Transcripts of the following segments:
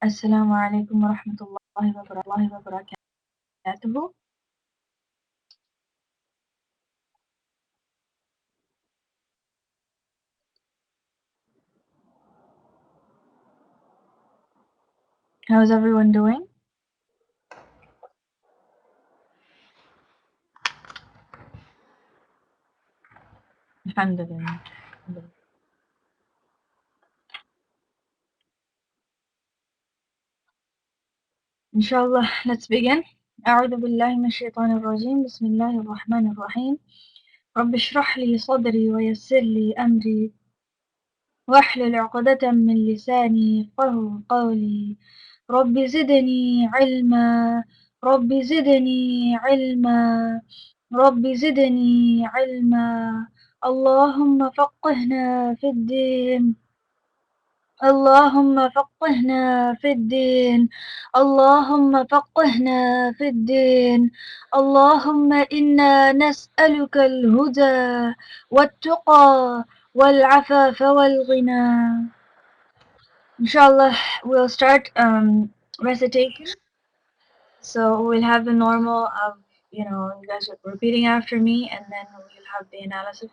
السلام عليكم ورحمة الله وبركاته. How's everyone doing? Alhamdulillah. Inshallah, let's begin. أعوذ بالله من الشيطان الرجيم. بسم الله الرحمن الرحيم. رب اشرح لي صدري ويسر لي أمري واحلل عقدة من لساني يفقهوا قولي. رب زدني علما رب زدني علما رب زدني علما. اللهم فقهنا في الدين اللهم فقهنا في الدين اللهم فقهنا في الدين. اللهم إنا نسألك الهدى والتقى والعفاف والغنى. Inshallah, we'll start recitation. So we'll have the normal of, you guys repeating after me, and then we'll have the analysis.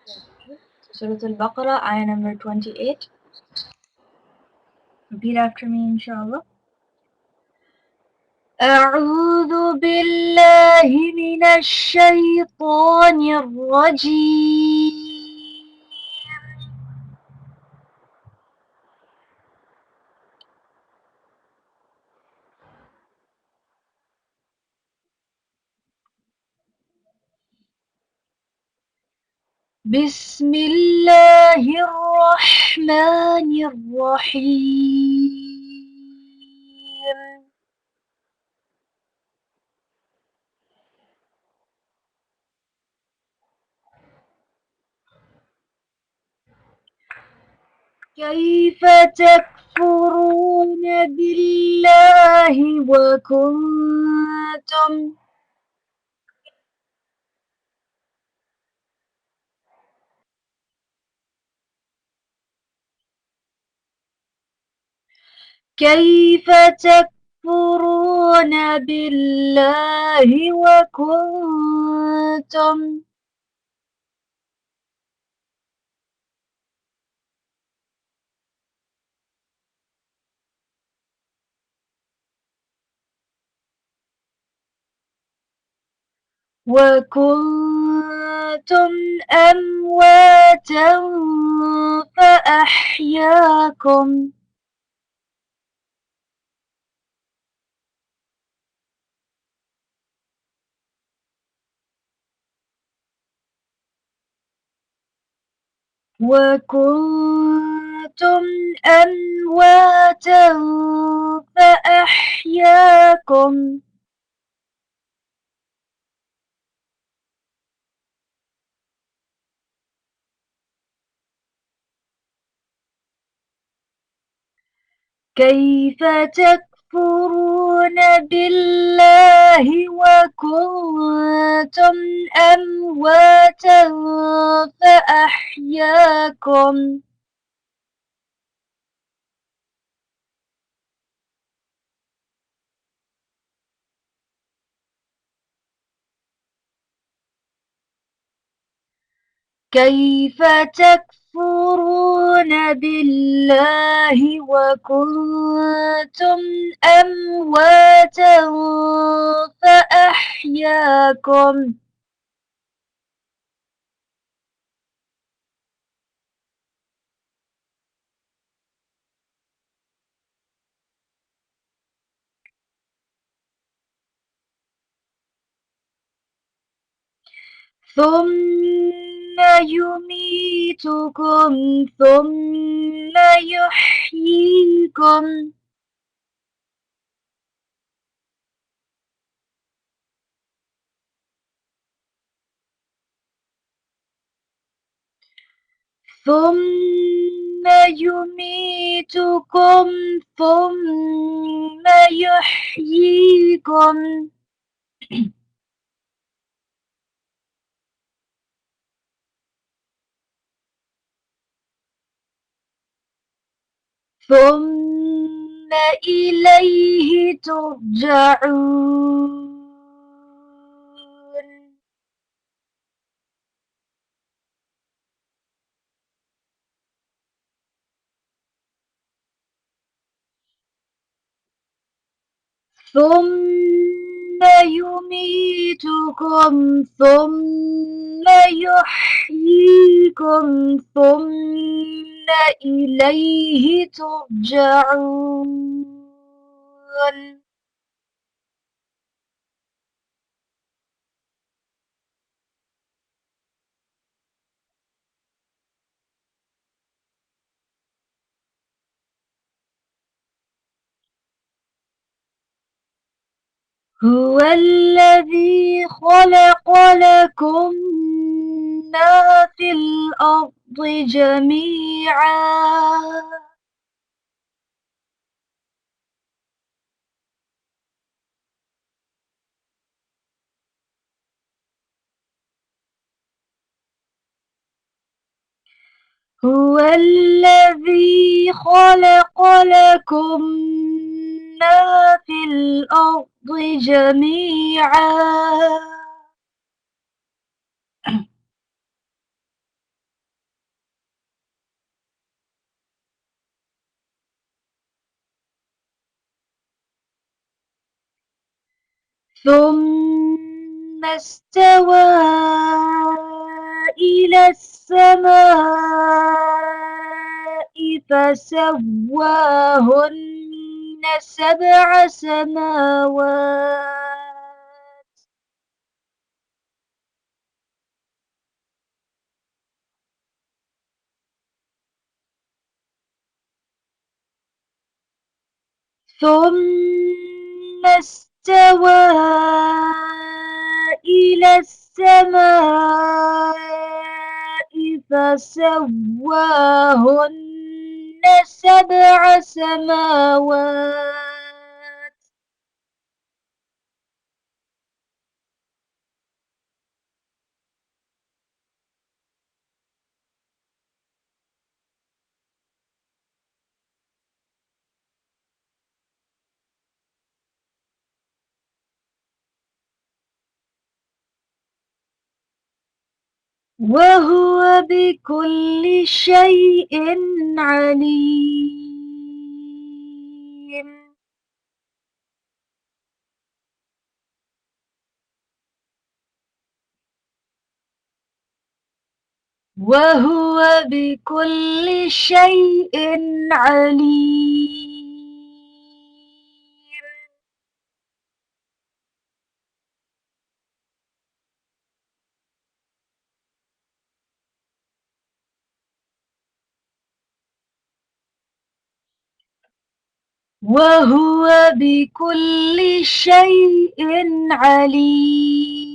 Surah Al-Baqarah, ayah number 28. Repeat after me, inshallah. أعوذ بالله من الشيطان الرجيم. بسم الله الرحمن الرحيم. كيف تكفرون بالله وكنتم كيف تكفرون بالله وكنتم أمواتا فأحياكم وكنتم أمواتا فأحياكم كيف تكفرون بالله وكنتم أمواتا فأحياكم كيف تكفرون بالله وكنتم أمواتا فأحياكم ثم يميتكم ثم يحييكم ثم يميتكم ثم يحييكم ثم إليه ترجعون. ثم يميتكم ثم يحييكم ثم إليه ترجعون. هو الذي خلق لكم ما في الأرض جميعا هو الذي خلق لكم ما في الأرض جميعا ثم استوى إلى السماء فسواهن سبع سماوات ثم استوى إلى السماء فسواهن سبع سماوات وهو بكل شيء عليم. وهو بكل شيء عليم. وهو بكل شيء عليم.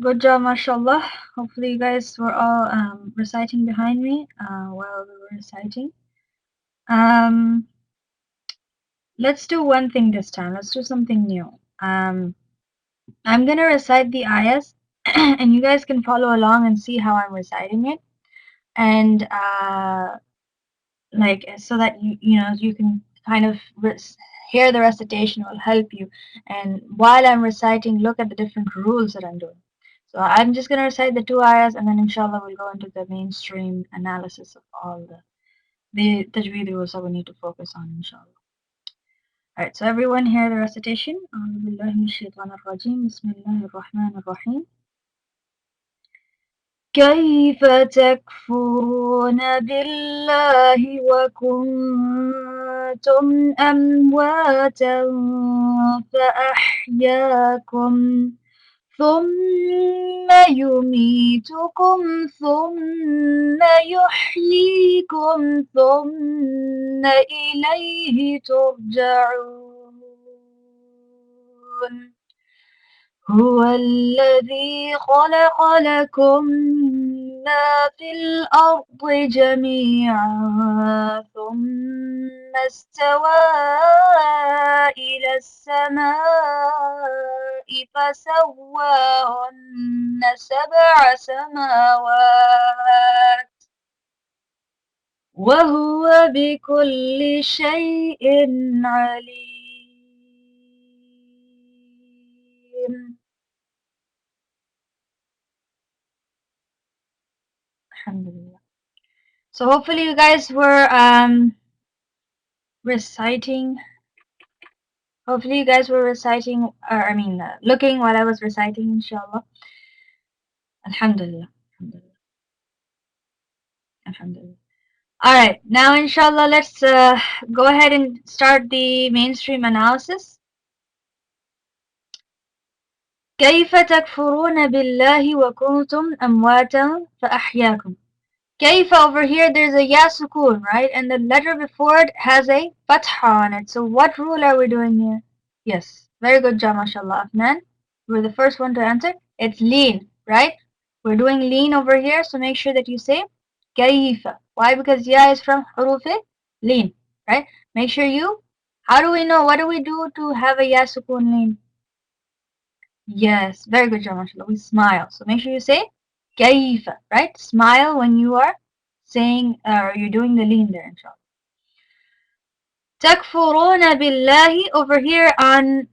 Good job, mashallah. Hopefully you guys were all reciting behind me while we were reciting. Um, let's do one thing this time. Let's do something new. I'm gonna recite the ayahs and you guys can follow along and see how I'm reciting it. And like so that you can kind of hear the recitation will help you, and while I'm reciting look at the different rules that I'm doing. So I'm just going to recite the two ayahs and then inshallah we'll go into the mainstream analysis of all the tajweed rules that we need to focus on inshallah. Alright, so everyone hear the recitation. أعوذ بالله من الشيطان الرجيم بسم الله الرحمن الرحيم. كيف تكفرون بالله وكنتم أمواتا فأحياكم ثم يميتكم ثم يحييكم ثم إليه ترجعون. هو الذي خلق لكم ما في الأرض جميعا ثم استوى إلى السماء فسواهن سبع سماوات وهو بكل شيء عليم. Alhamdulillah. So hopefully you guys were reciting. Hopefully you guys were reciting, or I mean, looking while I was reciting, inshallah. Alhamdulillah. Alhamdulillah. Alhamdulillah. Alright, now inshallah let's go ahead and start the mainstream analysis. كيف تكفرون بالله وكنتم أمواتا فأحياكم. كيف over here there's a ya sukun, right? And the letter before it has a fatha on it. So what rule are we doing here? Yes, very good job, mashallah. Afnan, we're the first one to answer. It's lean, right? We're doing lean over here, so make sure that you say kaifa. Why? Because ya is from huruf lean, right? Make sure you, how do we know, what do we do to have a ya sukun lean? Yes, very good job, mashallah. We smile. So make sure you say kaifa, right? Smile when you are saying, or you're doing the lean there, inshallah. Takfuruna billahi over here on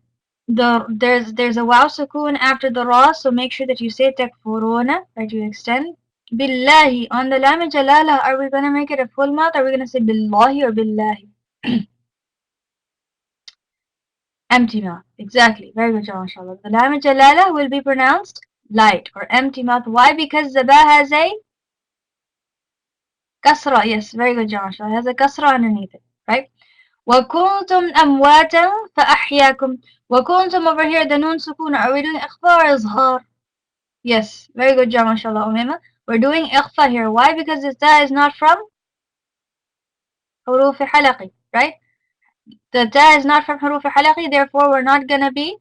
there's a waw sukoon after the ra, so make sure that you say takfuruna, right? You extend. Billahi on the lam jalala, are we gonna make it a full mouth? Are we gonna say billahi or billahi? Empty mouth. Exactly. Very good job, mashallah. The lam jalala will be pronounced light or empty mouth. Why? Because the ba has a kasra. Yes, very good job, mashallah. It has a kasra underneath it, right? وَكُنْتُمْ أَمْوَاتًا فَأَحْيَاكُمْ. وَكُنْتُم over here, the noon sukoon. Are we doing ikhfa or izhar? Yes, very good job, mashallah, Umema. We're doing ikhfa here. Why? Because this ta is not from huruf halaqi, right? The ta is not from huruf halaqi, therefore we're not gonna be,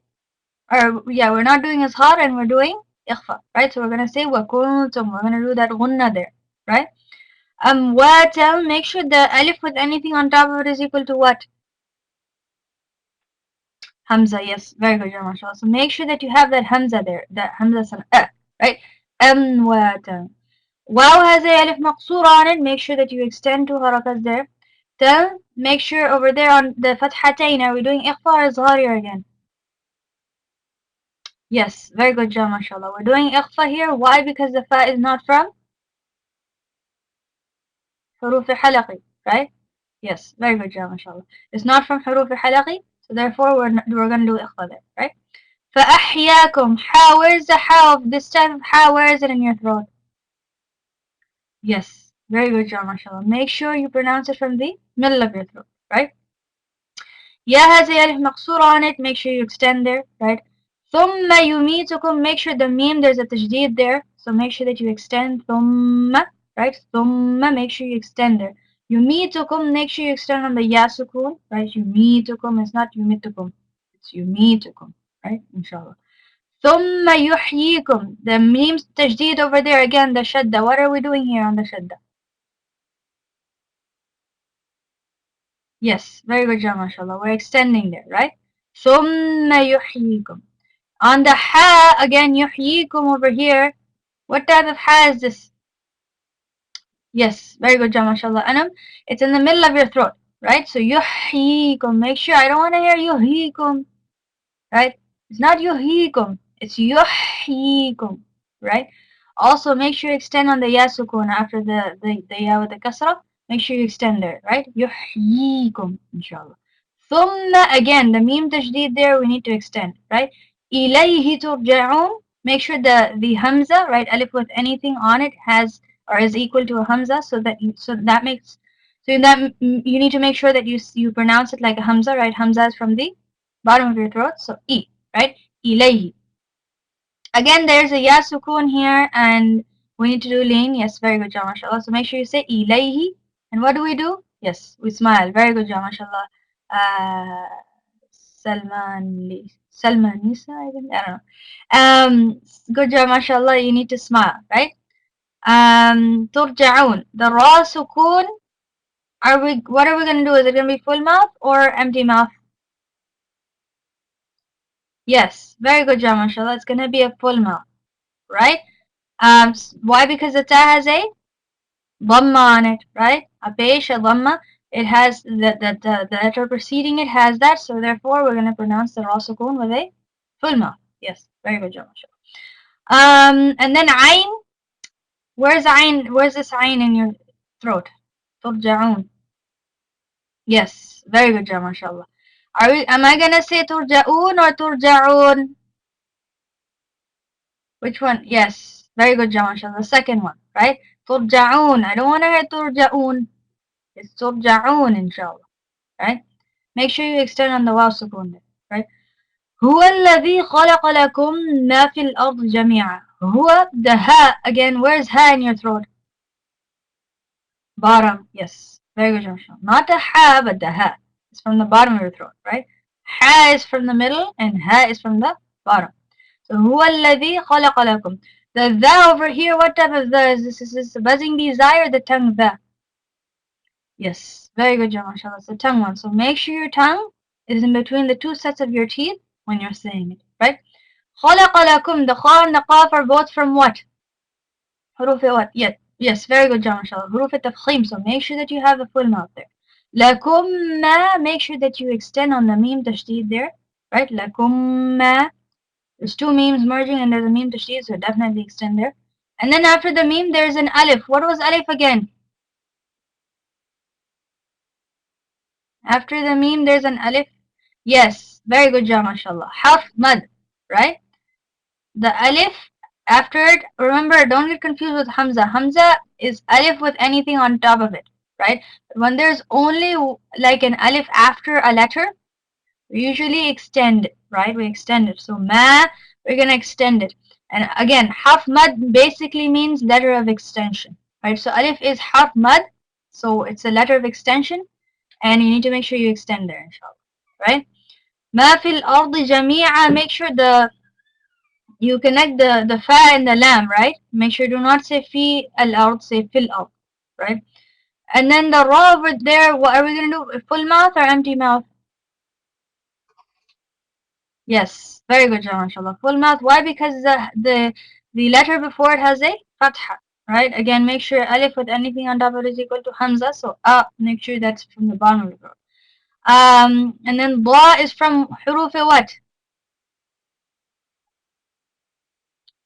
or yeah, we're not doing izhar and we're doing ikhfa, right? So we're gonna say وَكُنْتُم. We're gonna do that gunna there, right? Amwatan, make sure the alif with anything on top of it is equal to what? Hamza, yes, very good, ya mashallah. So make sure that you have that Hamza there, that Hamza son, right? Amwatan. Waw has a alif maqsoor on it, make sure that you extend two harakas there. Then make sure over there on the fathatain, are we doing ikhfa or izhar here again? Yes, very good, ya mashallah. We're doing ikhfa here. Why? Because the fa is not from huruf halaqi, right? Yes, very good, ya mashallah. It's not from huruf halaqi, so therefore we're gonna do ikhfa there, right? فأحياكم. How, where's the how of this type of how? Where is it in your throat? Yes, very good job, mashallah. Make sure you pronounce it from the middle of your throat, right? Ya has a alif maqsoor on it, make sure you extend there, right? ثم يميتكم, make sure the meme, there's a tajdeed there, so make sure that you extend ثم, right? ثم, make sure you extend there. يميتكم, make sure you extend on the ya sukun, right? يميتكم, it's not يميتكم, it's يميتكم, right? Inshallah. ثم يحييكم. The memes تجديد over there again, the shadda. What are we doing here on the shadda? Yes, very good job, mashallah. We're extending there, right? ثم يحييكم. On the ha, again, يحييكم over here. What type of ha is this? Yes, very good job, mashallah. Anam, it's in the middle of your throat, right? So يحييكم. Make sure, I don't want to hear يحييكم, right? It's not yuhyikum, it's yuhyikum, right? Also, make sure you extend on the ya sukun after the ya with the kasra. Make sure you extend there, right? Yuhyikum, inshallah. Thumma, again, the meme tajdeed there, we need to extend, right? Ilayhi turja'un. Make sure the hamza, right, alif with anything on it has or is equal to a hamza, so that makes, so that you need to make sure that you pronounce it like a hamza, right? Hamza is from the bottom of your throat, so e, right? Ilayhi. Again, there's a ya sukun here, and we need to do lean. Yes, very good job, mashallah. So make sure you say ilayhi. And what do we do? Yes, we smile. Very good job, mashallah. Salman Nisa, I think. I don't know. Good job, mashallah. You need to smile, right? Turja'un. The ra sukun What are we gonna do? Is it gonna be full mouth or empty mouth? Yes, very good job, mashallah. It's gonna be a full mouth, right? Why? Because the ta has a dhamma on it, right? A pesh, a dhamma. It has the letter preceding it has that, so therefore we're gonna pronounce the ra sukun with a full mouth. Yes, very good job, mashallah. And then ayn. Where's ayn? Where's this ayn in your throat? Turja'un. Yes, very good job, mashallah. Am I gonna say turja'un or turja'un? Which one? Yes, very good job, mashallah. The second one, right? Turja'un. I don't want to hear turja'un. It's turja'un, inshallah, right? Make sure you extend on the waw sukun there, right? هو الذي خلق لكم ما في الأرض جميعا. هو, the ha, again, where's ha in your throat? Bottom, yes. Very good, Joshua. Not the ha, but the ha. It's from the bottom of your throat, right? Ha is from the middle and ha is from the bottom. So هو الذي خلق لكم. The tha over here, what type of tha is this? Is this the buzzing bee zai or the tongue tha? Yes, very good, Joshua. Mashallah. It's the tongue one. So make sure your tongue is in between the two sets of your teeth when you're saying it, right? خلق لكم. The kha and the qaf are both from what? حروف what? Yes, very good job, mashallah. حروف التفخيم, so make sure that you have a full mouth there. لكم ما, make sure that you extend on the meme tashdid there, right? لكم ما, there's two memes merging and there's a meme tashdid, so definitely extend there. And then after the meme, there's an alif. What was alif again? After the meme, there's an alif. Yes, very good job, mashallah. Harf mad, right? The alif after it, remember, don't get confused with Hamza. Hamza is alif with anything on top of it, right? When there's only like an alif after a letter, we usually extend it, right? We extend it. So ma, we're gonna extend it. And again, harf mad basically means letter of extension, right? So alif is harf mad, so it's a letter of extension, and you need to make sure you extend there, inshallah, right? ما في الأرض جميعا, make sure you connect the fa and the lam, right? Make sure do not say fi al-ard, say fil ard, right? And then the ra over there, what are we gonna do? Full mouth or empty mouth? Yes, very good job, mashallah. Full mouth. Why? Because the letter before it has a fatha, right? Again, make sure alif with anything on top of it is equal to hamza. So make sure that's from the bottom of the throat. And then ba is from huruf what?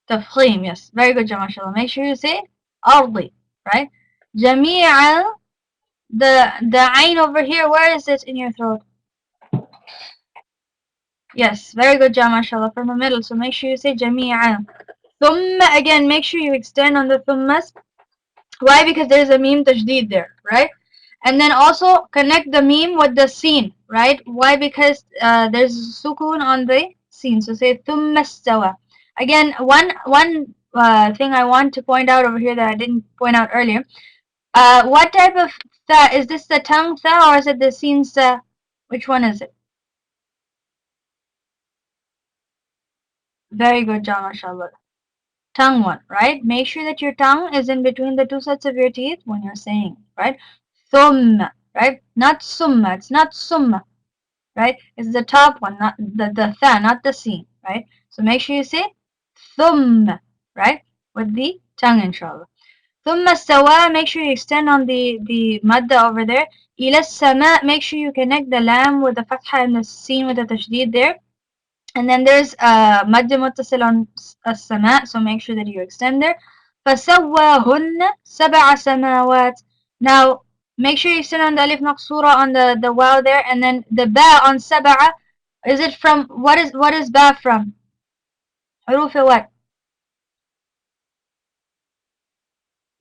Tafkhim, yes. Very good, mashallah. Make sure you say ardi, right? Jami'a, the ain over here, where is it in your throat? Yes, very good, mashallah, from the middle. So make sure you say jami'a. Thumma, again, make sure you extend on the thummas. Why? Because there's a meme tashdid there, right? And then also connect the meme with the sin, right? Why? Because there's sukun on the sin. So say thumma stawa. Again, one thing I want to point out over here that I didn't point out earlier. What type of tha? Is this the tongue tha or is it the sin tha? Which one is it? Very good job, mashallah. Tongue one, right? Make sure that your tongue is in between the two sets of your teeth when you're saying, right? Thumma, right? Not summa. It's not summa, right? It's the top one, not the tha, not the sin, right? So make sure you say thumma, right? With the tongue, inshallah. Thumma sawa, make sure you extend on the madda over there. Ila sama, make sure you connect the lam with the fatha and the sin with the tashdid there. And then there's مد متصل on السماء, so make sure that you extend there. فسواهن سبع سماوات. Now make sure you extend on the alif maqsura on the wow there, and then the ba on سبعة. Is it from what is ba from? حروف what?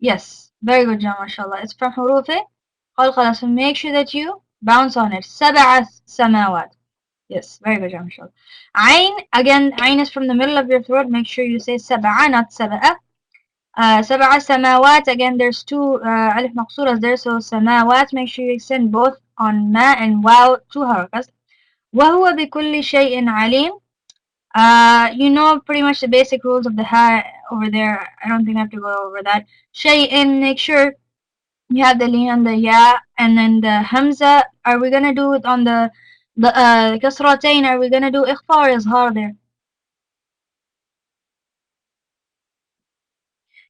Yes, very good, John, mashallah. It's from حروف قلقلة, so make sure that you bounce on it. سبع سماوات. Yes, very good, Jamshul. Ain, again, Ain is from the middle of your throat. Make sure you say Sab'a, not Sab'a. Sab'a samawat, again, there's two alif maqsuras there, so samawat, make sure you extend both on ma and waw, two harakas. وَهُوَ بِكُلِّ شَيْءٍ عَلِيمٍ. You know pretty much the basic rules of the ha over there. I don't think I have to go over that. Shay'in, make sure You have the lean on the ya, and then the hamza. Are we gonna do it on the kasratain? Are we gonna do ikhfa or izhar there?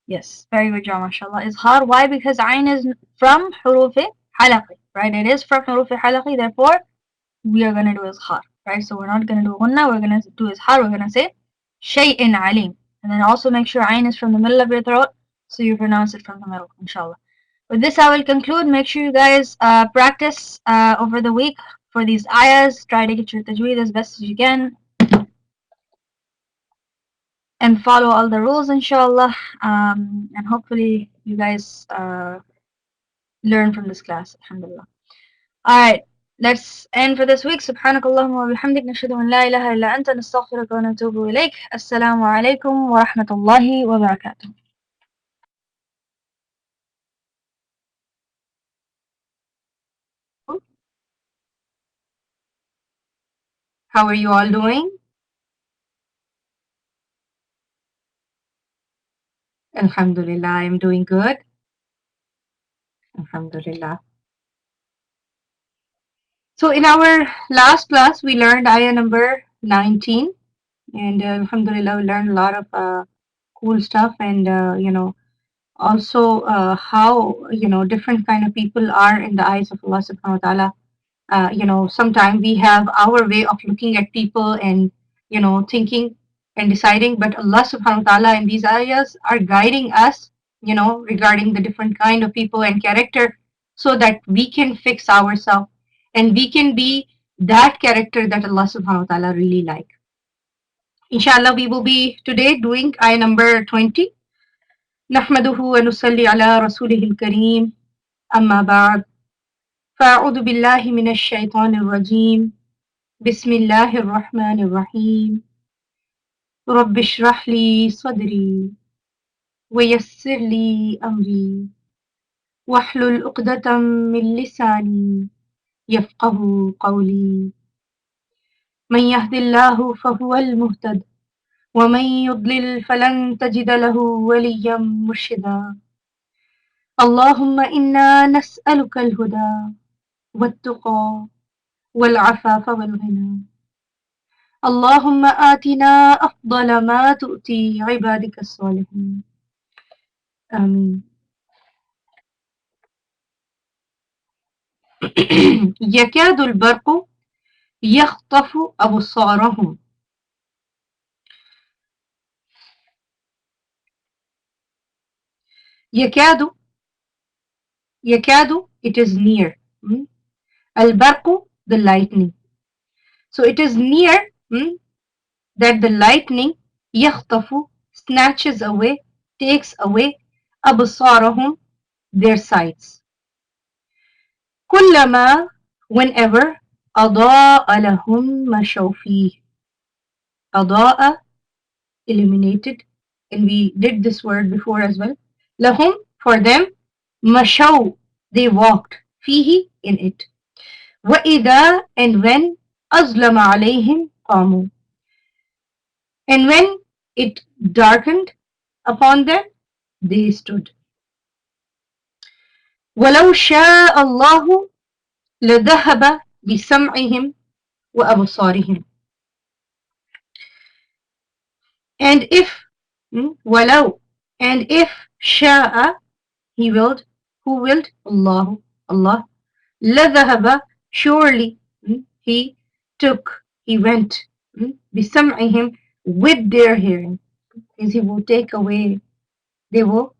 Yes, very good job, mashallah. Izhar. Why? Because ayn is from huruf halaqi, right? It is from huruf halaqi. Therefore, we are gonna do izhar, right? So we're not gonna do gunna. We're gonna do izhar. We're gonna say shay'in alim, and then also make sure ayn is from the middle of your throat, so you pronounce it from the middle, inshallah. With this, I will conclude. Make sure you guys practice over the week for these ayahs. Try to get your tajweed as best as you can and follow all the rules, inshallah. And hopefully, you guys learn from this class, alhamdulillah. Alright, let's end for this week. سبحانك اللهم وبحمدك نشهد أن لا إله إلا أنت نستغفرك ونتوب إليك. السلام عليكم ورحمة الله وبركاته. How are you all doing? Alhamdulillah, I'm doing good. Alhamdulillah. So in our last class, we learned ayah number 19, and Alhamdulillah, we learned a lot of cool stuff, and also how different kind of people are in the eyes of Allah Subhanahu wa Taala. Sometimes we have our way of looking at people and thinking and deciding, but Allah Subhanahu wa Taala in these ayahs are guiding us, regarding the different kind of people and character, so that we can fix ourselves and we can be that character that Allah Subhanahu wa Taala really like. Inshallah, we will be today doing ayah number 20. نحمده ونصلي على رسوله الكريم أما بعد فأعوذ بالله من الشيطان الرجيم بسم الله الرحمن الرحيم رب اشرح لي صدري ويسر لي أمري واحلل عقدة من لساني يفقه قولي من يهد الله فهو المهتد ومن يضلل فلن تجد له وليا مرشدا اللهم إنا نسألك الهدى والتقى والعفاف والغنى اللهم آتنا أفضل ما تؤتي عبادك الصالحين آمين. يكاد البرق يخطف أبصارهم يكاد يكاد it is near. البرق the lightning. So it is near that the lightning يخطف snatches away, takes away أبصارهم their sights. كلما whenever أضاء لهم مشوا فيه. أضاء illuminated, and we did this word before as well. لهم for them, مشوا they walked, فيه in it. وإذا and when أظلم عليهم قاموا, and when it darkened upon them they stood. ولو شاء الله لذهب بسمعهم وأبصارهم. And if ولو and if شاء he willed, who willed? Allah. Allah. لذهب surely he took, he went بسمعهم with their hearing. Means he will take away, they will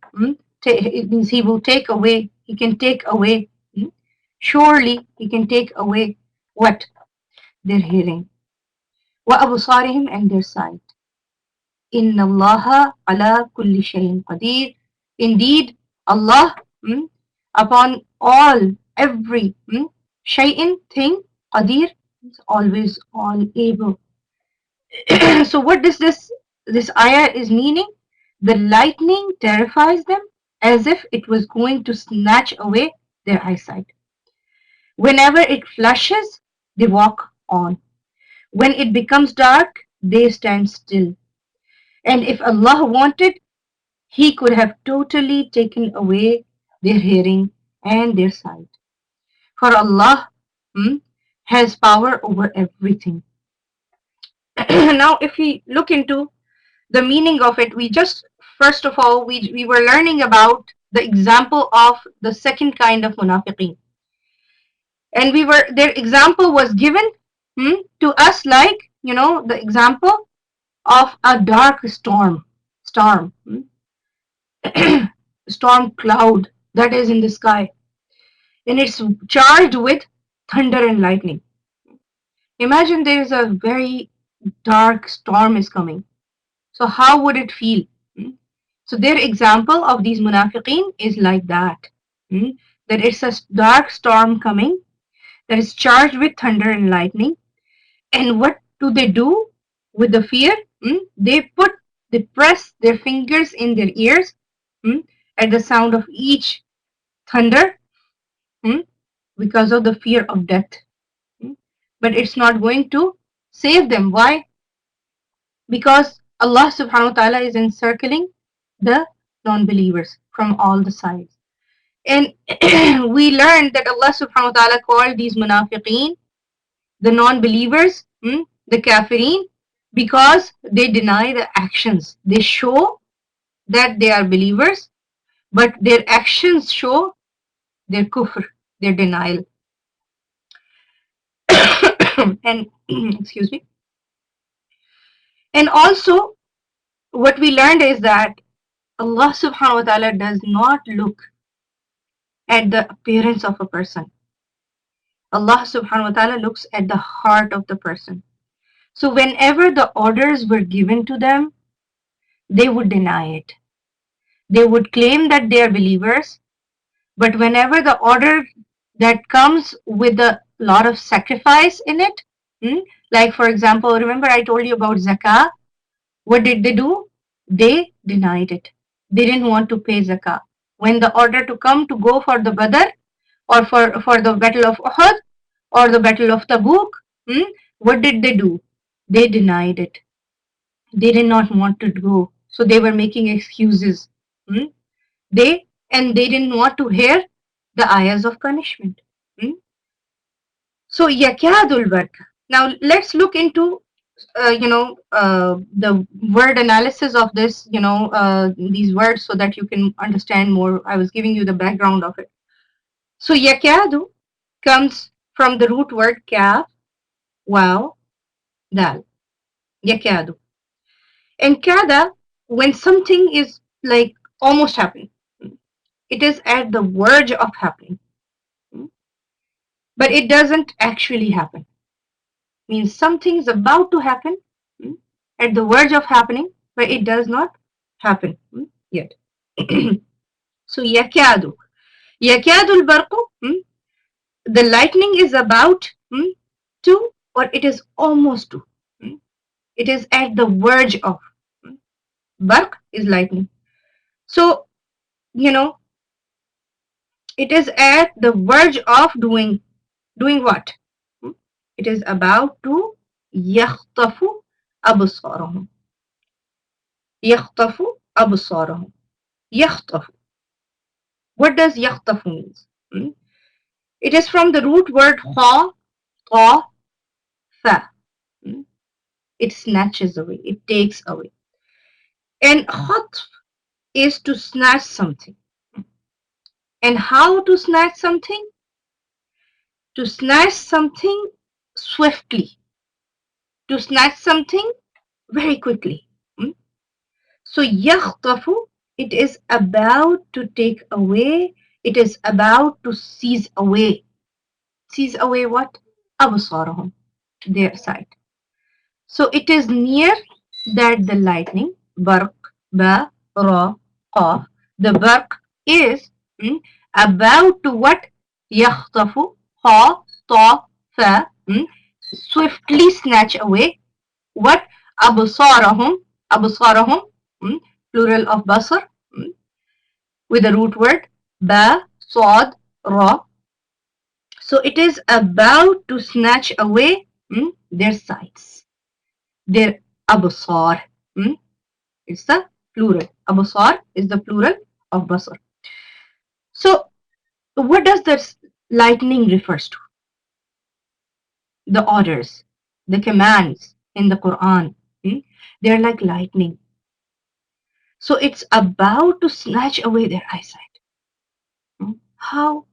it means he will take away, he can take away, surely he can take away what? Their hearing. وأبصارهم and their sight. إن الله على كل شيء قدير. Indeed, Allah upon all, every shay'in thing, qadir, is always all able. So what does this ayah is meaning? The lightning terrifies them as if it was going to snatch away their eyesight. Whenever it flashes, they walk on. When it becomes dark, they stand still. And if Allah wanted, He could have totally taken away their hearing and their sight. For Allah has power over everything. Now, if we look into the meaning of it, we just, first of all, we were learning about the example of the second kind of munafiqeen. And their example was given to us like, the example of a dark storm, storm cloud that is in the sky. And it's charged with thunder and lightning. Imagine there is a very dark storm is coming. So how would it feel? Hmm? So their example of these munafiqeen is like that. Hmm? That it's a dark storm coming that is charged with thunder and lightning. And what do with the fear? They press their fingers in their ears at the sound of each thunder hmm, because of the fear of death. Hmm? But it's not going to save them. Why? Because Allah subhanahu wa ta'ala is encircling the non-believers from all the sides. And we learned that Allah subhanahu wa ta'ala called these munafiqeen, the non-believers, the kafirin, because they deny the actions. They show that they are believers, but their actions show their kufr, their denial. And excuse me. And also, what we learned is that Allah subhanahu wa ta'ala does not look at the appearance of a person. Allah subhanahu wa ta'ala looks at the heart of the person. So whenever the orders were given to them, they would deny it. They would claim that they are believers, but whenever the order that comes with a lot of sacrifice in it, like for example, remember I told you about zakah, what did they do? They denied it. They didn't want to pay zakah. When the order to come to go for the Badr or for the battle of Uhud or the battle of Tabuk, what did they do? They denied it. They did not want to go. So they were making excuses. Hmm? They didn't want to hear the ayahs of punishment. Hmm? So yakadul barka. Now let's look into the word analysis of this, these words so that you can understand more. I was giving you the background of it. So yakadu comes from the root word kaf, wow, dal. Yakadu. And kada, when something is like almost happening, it is at the verge of happening, but it doesn't actually happen. Means something is about to happen, at the verge of happening, but it does not happen yet. So yakadu. Yakadul barqu, the lightning is about to, or it is almost to. It is at the verge of. Barq is lightning. So, you know, it is at the verge of doing what? It is about to yakhtafu absarahum. Yakhtafu absarahum. Yakhtafu. What does yakhtafu means? It is from the root word kha, qa, fa. It snatches away. It takes away. And khatf is to snatch something. And how to snatch something? To snatch something swiftly. To snatch something very quickly. So yakhtafu, it is about to take away. It is about to seize away. Seize away what? Absarahum, their sight. So it is near that the lightning, barq, ba, ra, qaf, the barq is about to what? Yakhtafu, ha, ta, fa, swiftly snatch away what? Absarahum, absarahum, plural of basar, with the root word ba, sad, ra. So it is about to snatch away their sights, their absar. It's the plural. Absar is the plural of basar. So What does this lightning refers to? The orders, the commands in the Quran. They're like lightning. So it's about to snatch away their eyesight. How,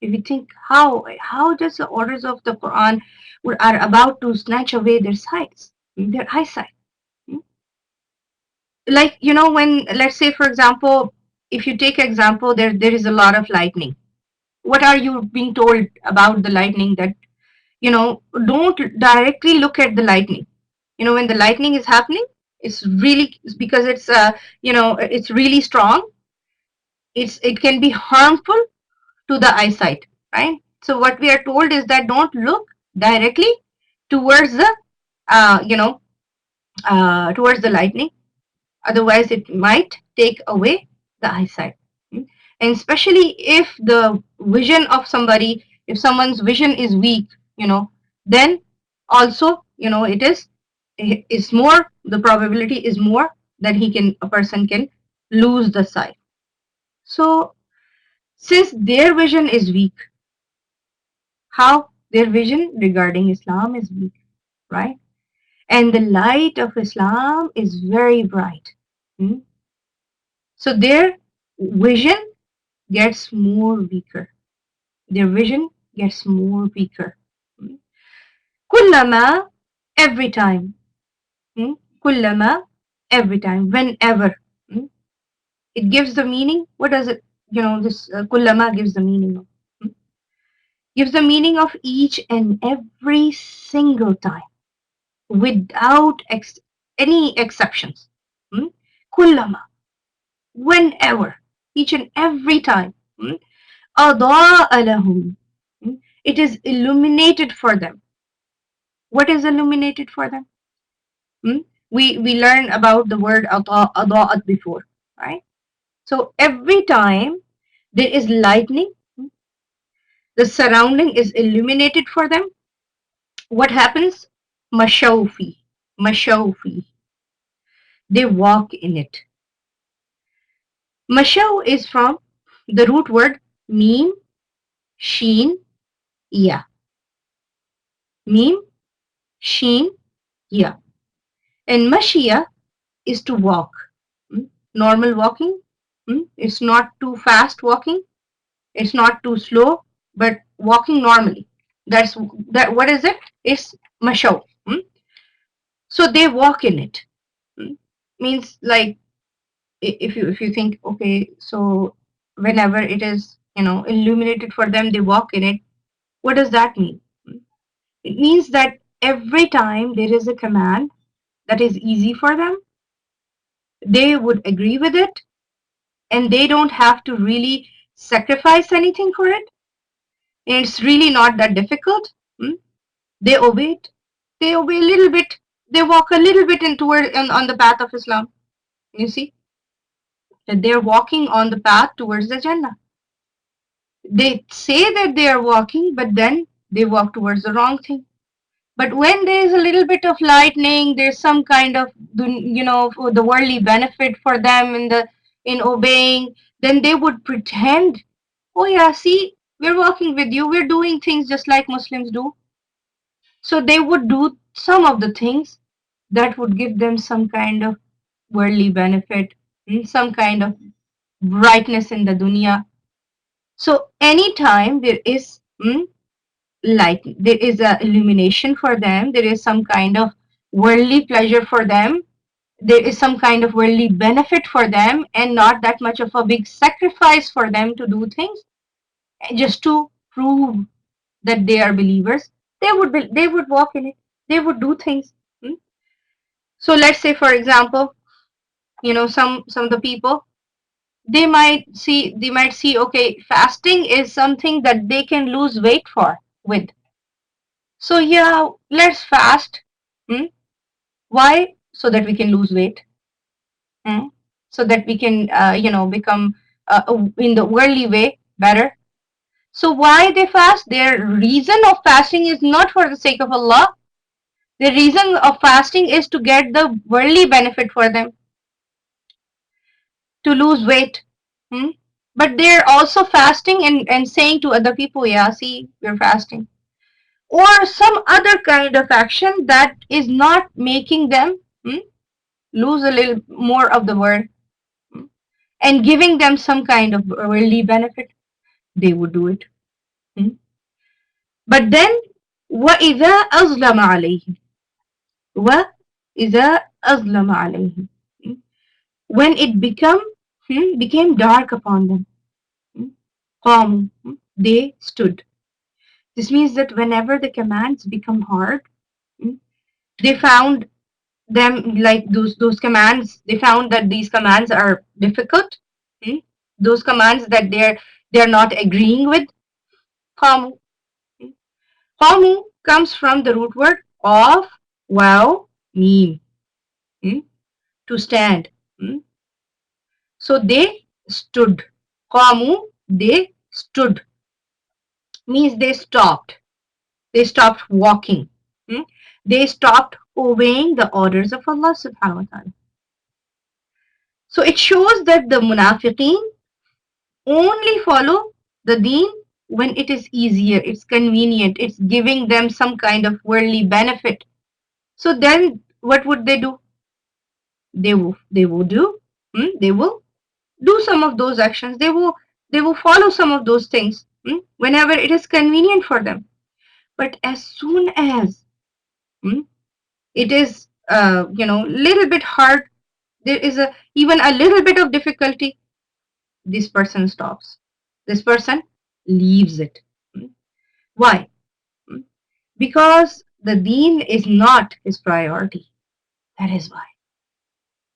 if you think, how does the orders of the Quran are about to snatch away their sights, their eyesight? Hmm? Like, when, let's say, for example, if you take example, there is a lot of lightning. What are you being told about the lightning? That, don't directly look at the lightning. When the lightning is happening, it's because it's really strong. It can be harmful to the eyesight, right? So what we are told is that don't look directly towards the uh, you know towards the lightning, otherwise it might take away the eyesight. Mm. And especially if the vision of somebody, if someone's vision is weak, then also, it is more, the probability is more that a person can lose the sight. So since their vision is weak, how their vision regarding Islam is weak, right? And the light of Islam is very bright. Hmm? So their vision gets more weaker. Their vision gets more weaker. Hmm? Kullama, every time. Hmm? Kullama, every time, whenever. Hmm? It gives the meaning. What does it, this kullama gives the meaning of? Hmm? Gives the meaning of each and every single time, without any exceptions. Hmm? Kullama, whenever, each and every time. Hmm? أضاء لهم. Hmm? It is illuminated for them. What is illuminated for them? Hmm? We learned about the word أضاءت before, right? So every time there is lightning, the surrounding is illuminated for them. What happens? Mashawfi, mashawfi. They walk in it. Mashaw is from the root word mim, sheen, ya. Mim, sheen, ya. And mashia is to walk. Hmm? Normal walking. It's not too fast walking. It's not too slow, but walking normally. That's that. What is it? It's mashaw. So they walk in it. Hmm? Means like, if you think, okay, so whenever it is illuminated for them, they walk in it. What does that mean? It means that every time there is a command that is easy for them, they would agree with it, and they don't have to really sacrifice anything for it. And it's really not that difficult. Hmm? They obey it. They obey a little bit. They walk a little bit on the path of Islam. You see that they're walking on the path towards the Jannah. They say that they are walking, but then they walk towards the wrong thing. But when there is a little bit of lightning, there's some kind of for the worldly benefit for them in obeying, then they would pretend, oh yeah, see, we're walking with you, we're doing things just like Muslims do. So they would do some of the things that would give them some kind of worldly benefit, some kind of brightness in the dunya. So anytime there is light, there is a illumination for them, there is some kind of worldly pleasure for them, there is some kind of worldly benefit for them, and not that much of a big sacrifice for them to do things just to prove that they are believers. They would walk in it, they would do things. Hmm? So let's say, for example, some of the people, they might see, okay, fasting is something that they can lose weight for with. So yeah, let's fast. Hmm? Why? So that we can lose weight. Hmm? So that we can, become in the worldly way better. So why they fast? Their reason of fasting is not for the sake of Allah. The reason of fasting is to get the worldly benefit for them, to lose weight. Hmm? but they're also fasting and saying to other people, yeah, see, we're fasting. Or some other kind of action that is not making them lose a little more of the world and giving them some kind of worldly benefit, they would do it. Hmm? But then, وَإِذَا أَظْلَمَ عَلَيْهِ وَإِذَا أَظْلَمَ عَلَيْهِ when it became dark upon them, قَامُوا, they stood. This means that whenever the commands become hard, they found them like those commands. They found that these commands are difficult. Those commands that they're not agreeing with. قَامُوا. قَامُوا comes from the root word of wow, mim, to stand. So they stood. قَامُوا, they stood, means they stopped. They stopped walking. They stopped obeying the orders of Allah subhanahu wa ta'ala. So it shows that the munafiqeen only follow the deen when it is easier, it's convenient, it's giving them some kind of worldly benefit. So then what would they do? They will do some of those actions. They will follow some of those things whenever it is convenient for them. But as soon as it is little bit hard, there is even a little bit of difficulty, this person stops. This person leaves it. Why? Because the deen is not his priority. That is why.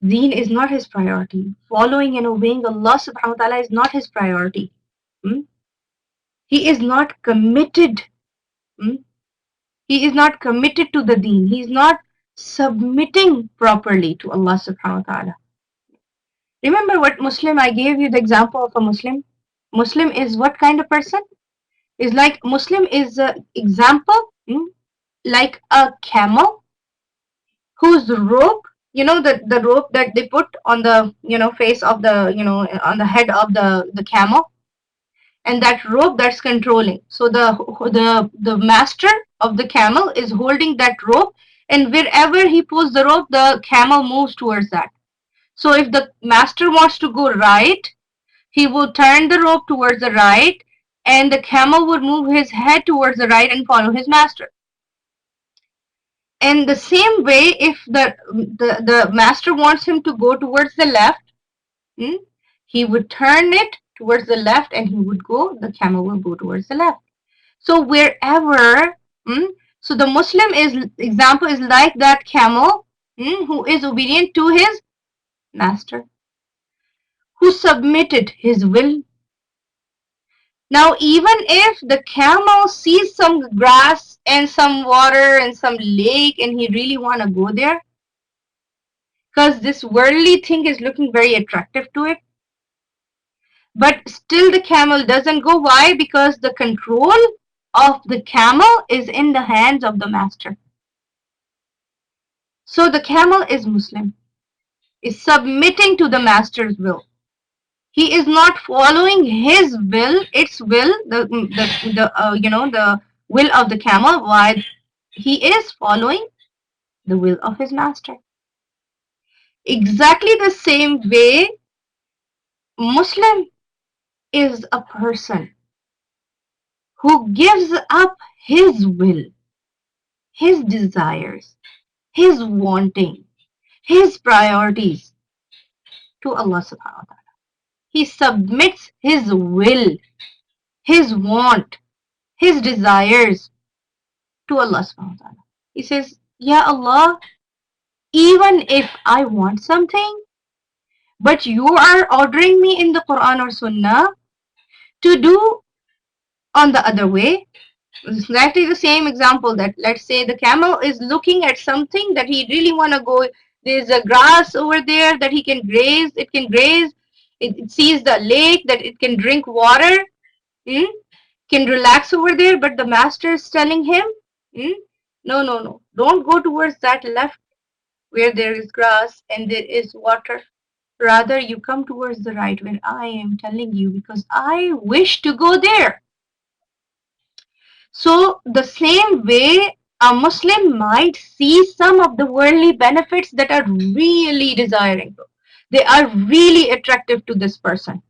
Deen is not his priority. Following and obeying Allah subhanahu wa ta'ala is not his priority. He is not committed. He is not committed to the deen. He is not submitting properly to Allah subhanahu wa ta'ala. Remember what Muslim, I gave you the example of a Muslim. Muslim is what kind of person? Is like Muslim is an example, like a camel whose rope, the rope that they put on the face of the on the head of the camel, and that rope that's controlling. So the master of the camel is holding that rope, and wherever he pulls the rope, the camel moves towards that. So if the master wants to go right, he will turn the rope towards the right, and the camel would move his head towards the right and follow his master. And the same way, if the master wants him to go towards the left, he would turn it towards the left and the camel will go towards the left. So wherever, so the Muslim example is like that camel who is obedient to his master, who submitted his will. Now, even if the camel sees some grass and some water and some lake and he really want to go there, because this worldly thing is looking very attractive to it, but still the camel doesn't go. Why? Because the control of the camel is in the hands of the master. So the camel is Muslim, is submitting to the master's will. He is not following his will, its will, the will of the camel, while he is following the will of his master. Exactly the same way, Muslim is a person who gives up his will, his desires, his wanting, his priorities to Allah subhanahu wa ta'ala. He submits his will, his want, his desires to Allah subhanahu wa ta'ala. He says, Ya Allah, even if I want something, but you are ordering me in the Quran or Sunnah to do on the other way. Exactly the same example, that let's say the camel is looking at something that he really want to go. There's a grass over there that he can graze. It can graze. It sees the lake that it can drink water. Can relax over there. But the master is telling him, no. Don't go towards that left where there is grass and there is water. Rather, you come towards the right when I am telling you because I wish to go there. So, the same way, a Muslim might see some of the worldly benefits that are really desiring. They are really attractive to this person.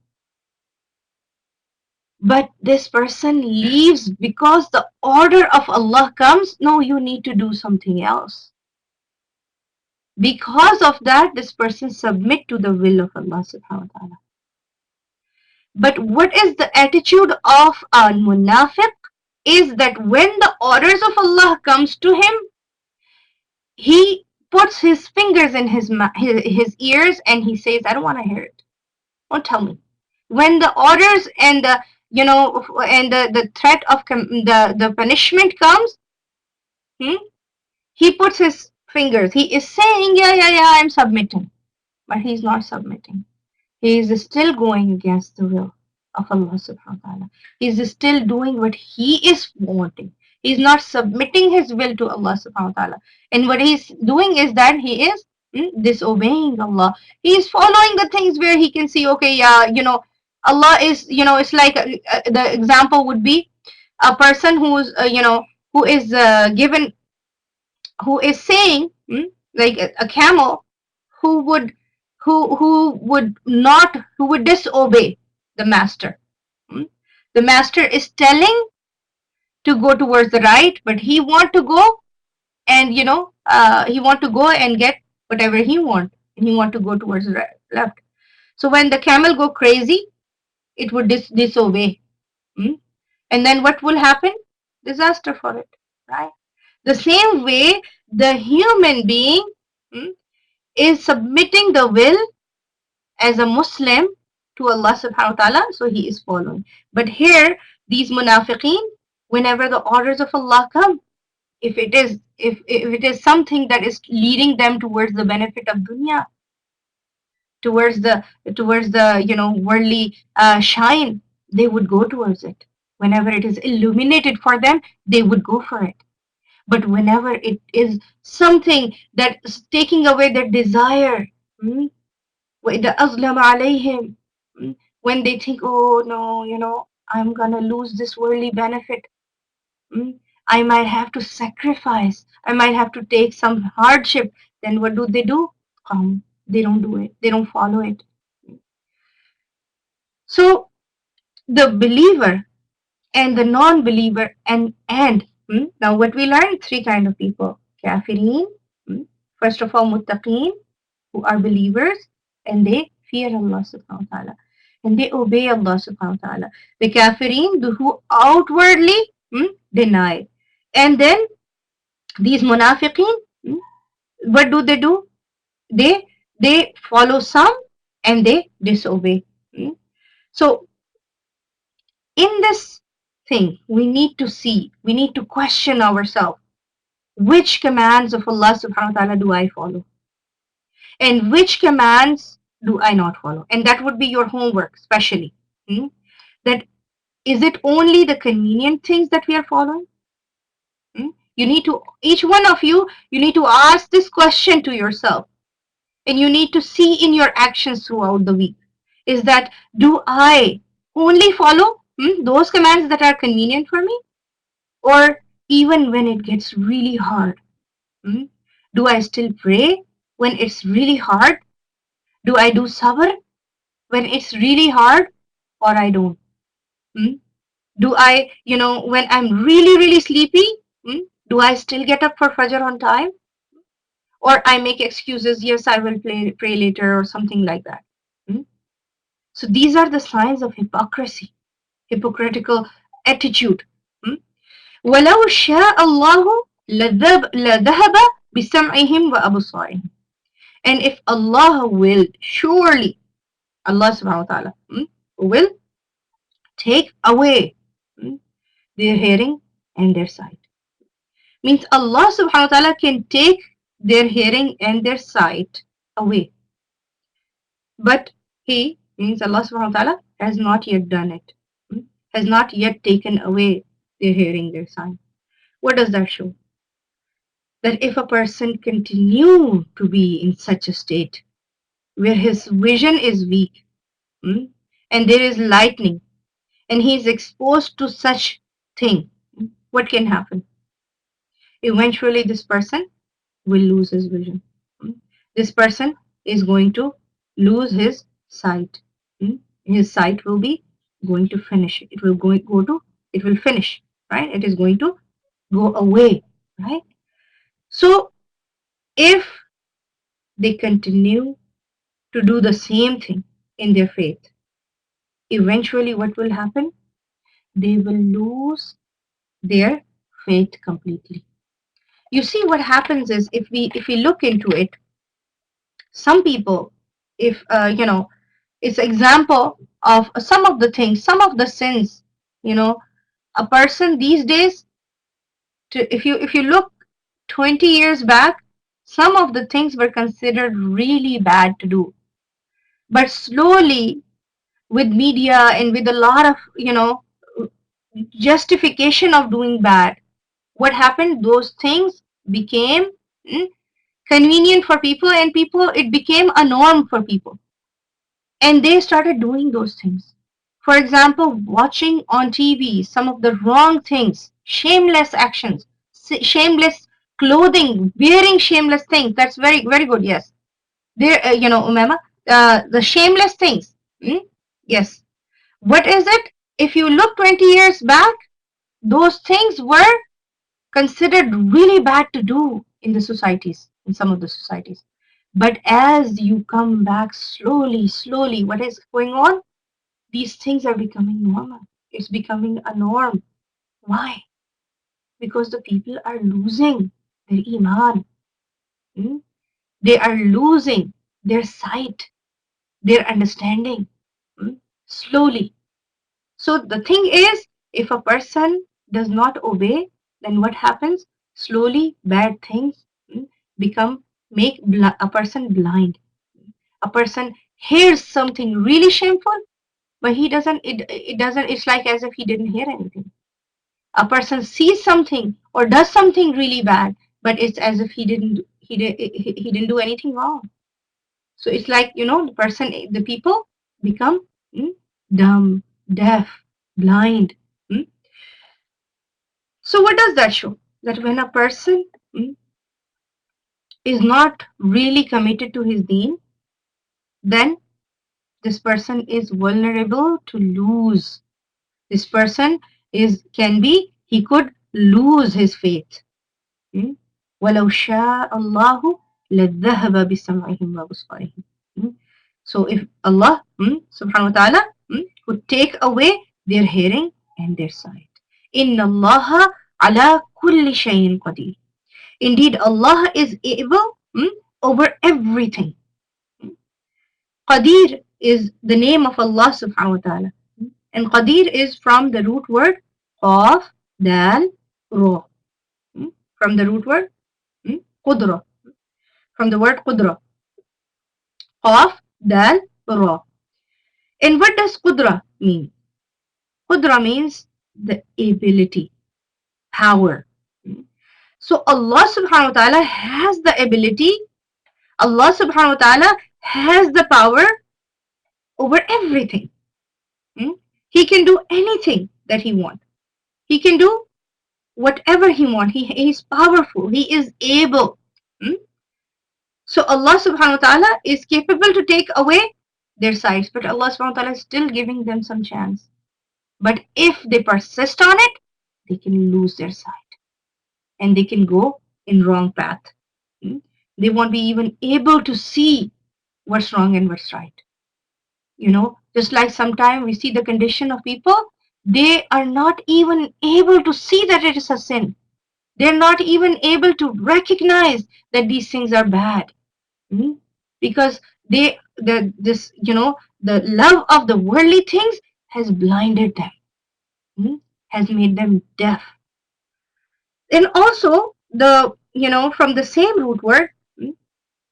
But this person leaves because the order of Allah comes. No, you need to do something else. Because of that, this person submit to the will of Allah subhanahu wa ta'ala. But what is the attitude of a munafiq is that when the orders of Allah comes to him, he puts his fingers in his ears and he says, I don't want to hear it. Don't tell me. When the orders and the and the threat of the punishment comes, hmm, he puts his fingers. He is saying, yeah, I'm submitting, but he's not submitting. He is still going against the will of Allah subhanahu wa ta'ala. He is still doing what he is wanting. He's not submitting his will to Allah subhanahu wa ta'ala. And what he's doing is that he is disobeying Allah. He is following the things where he can see, okay, yeah, Allah is, it's like the example would be a person who's, who is given, who is saying, like a camel who would who would disobey the master. Hmm? The master is telling to go towards the right, but he want to go and he want to go and get whatever he want, and he want to go towards the left. So when the camel go crazy, it would disobey. Hmm? And then what will happen? Disaster for it, right? The same way, the human being is submitting the will as a Muslim to Allah subhanahu wa ta'ala, so he is following. But here, these munafiqeen, whenever the orders of Allah come, if it is something that is leading them towards the benefit of dunya, towards the worldly shine, they would go towards it. Whenever it is illuminated for them, they would go for it. But whenever it is something that is taking away their desire, وَإِذَا أَظْلَمَ عَلَيْهِمْ, when they think, oh no, I'm gonna lose this worldly benefit. I might have to sacrifice. I might have to take some hardship. Then what do? They don't do it. They don't follow it. So the believer and the non-believer and now what we learn, three kind of people: kafirin, first of all muttaqeen, who are believers and they fear Allah subhanahu wa ta'ala and they obey Allah subhanahu wa ta'ala. The kafirin, who outwardly deny. And then these munafiqeen, what do? They follow some and they disobey. So in this thing, we need to question ourselves, which commands of Allah subhanahu wa ta'ala do I follow? And which commands do I not follow? And that would be your homework, especially. That is it only the convenient things that we are following? You need to, each one of you need to ask this question to yourself. And you need to see in your actions throughout the week, is that do I only follow those commands that are convenient for me? Or even when it gets really hard, do I still pray when it's really hard? Do I do sabr when it's really hard, or I don't? Do I, when I'm really, really sleepy, do I still get up for Fajr on time? Or I make excuses, yes, I will pray later or something like that. So these are the signs of hypocrisy, hypocritical attitude. وَلَوْ شَاءَ اللَّهُ لَذَهَبَ بِسَمْعِهِمْ وَأَبْصَارِهِمْ. And if Allah will, surely Allah subhanahu wa ta'ala will take away their hearing and their sight. Means Allah subhanahu wa ta'ala can take their hearing and their sight away. But He, means Allah subhanahu wa ta'ala, has not yet done it. Has not yet taken away their hearing, their sight. What does that show? That if a person continue to be in such a state, where his vision is weak, mm, and there is lightning, and he is exposed to such thing, what can happen? Eventually, this person will lose his vision. Mm. This person is going to lose his sight. Mm. His sight will be going to finish. It will go to, it will finish, right? It is going to go away, right? So if they continue to do the same thing in their faith, eventually what will happen? They will lose their faith completely. You see, what happens is, if we look into it, some people, if it's example of some of the things, some of the sins, you know, a person these days, if you look 20 years back, some of the things were considered really bad to do, but slowly, with media and with a lot of justification of doing bad, what happened? Those things became mm, convenient for people, and people, it became a norm for people, and they started doing those things. For example, watching on TV some of the wrong things, shameless actions, shameless clothing, wearing shameless things. That's very, very good. Yes. There, Umema, the shameless things. Mm? Yes. What is it? If you look 20 years back, those things were considered really bad to do in the societies, in some of the societies. But as you come back slowly, slowly, what is going on? These things are becoming normal. It's becoming a norm. Why? Because the people are losing their iman. Hmm? They are losing their sight, their understanding. Hmm? Slowly. So the thing is, if a person does not obey, then what happens? Slowly, bad things become, make a person blind. A person hears something really shameful, but he doesn't. It doesn't. It's like as if he didn't hear anything. A person sees something or does something really bad, but it's as if he didn't. He didn't do anything wrong. So it's like, the person, the people become dumb, deaf, blind. mm. So what does that show? That when a person is not really committed to his deen, then this person is vulnerable to lose. This person can be, he could lose his faith. Hmm? وَلَوْ شَاءَ اللَّهُ لَذَّهَبَ بِسَمْعِهِمْ وَبُصَارِهِمْ. Hmm? So if Allah subhanahu wa ta'ala would take away their hearing and their sight. إِنَّ اللَّهَ عَلَى كُلِّ شَيْءٍ قَدِيرٌ. Indeed, Allah is able over everything. Qadir is the name of Allah subhanahu wa ta'ala. And Qadir is from the root word Qaf, Dal, Ra. From the root word Qudra. From the word Qudra. Qaf, Dal, Ra. And what does Qudra mean? Qudra means the ability, power. So Allah subhanahu wa ta'ala has the ability, Allah subhanahu wa ta'ala has the power over everything. He can do anything that he wants. He can do whatever he wants. He is powerful. He is able. So Allah subhanahu wa ta'ala is capable to take away their sights, but Allah subhanahu wa ta'ala is still giving them some chance. But if they persist on it, they can lose their sight and they can go in wrong path. They won't be even able to see what's wrong and what's right. Just like sometimes we see the condition of people, they are not even able to see that it is a sin. They're not even able to recognize that these things are bad. Because the love of the worldly things has blinded them, has made them deaf. And also, from the same root word,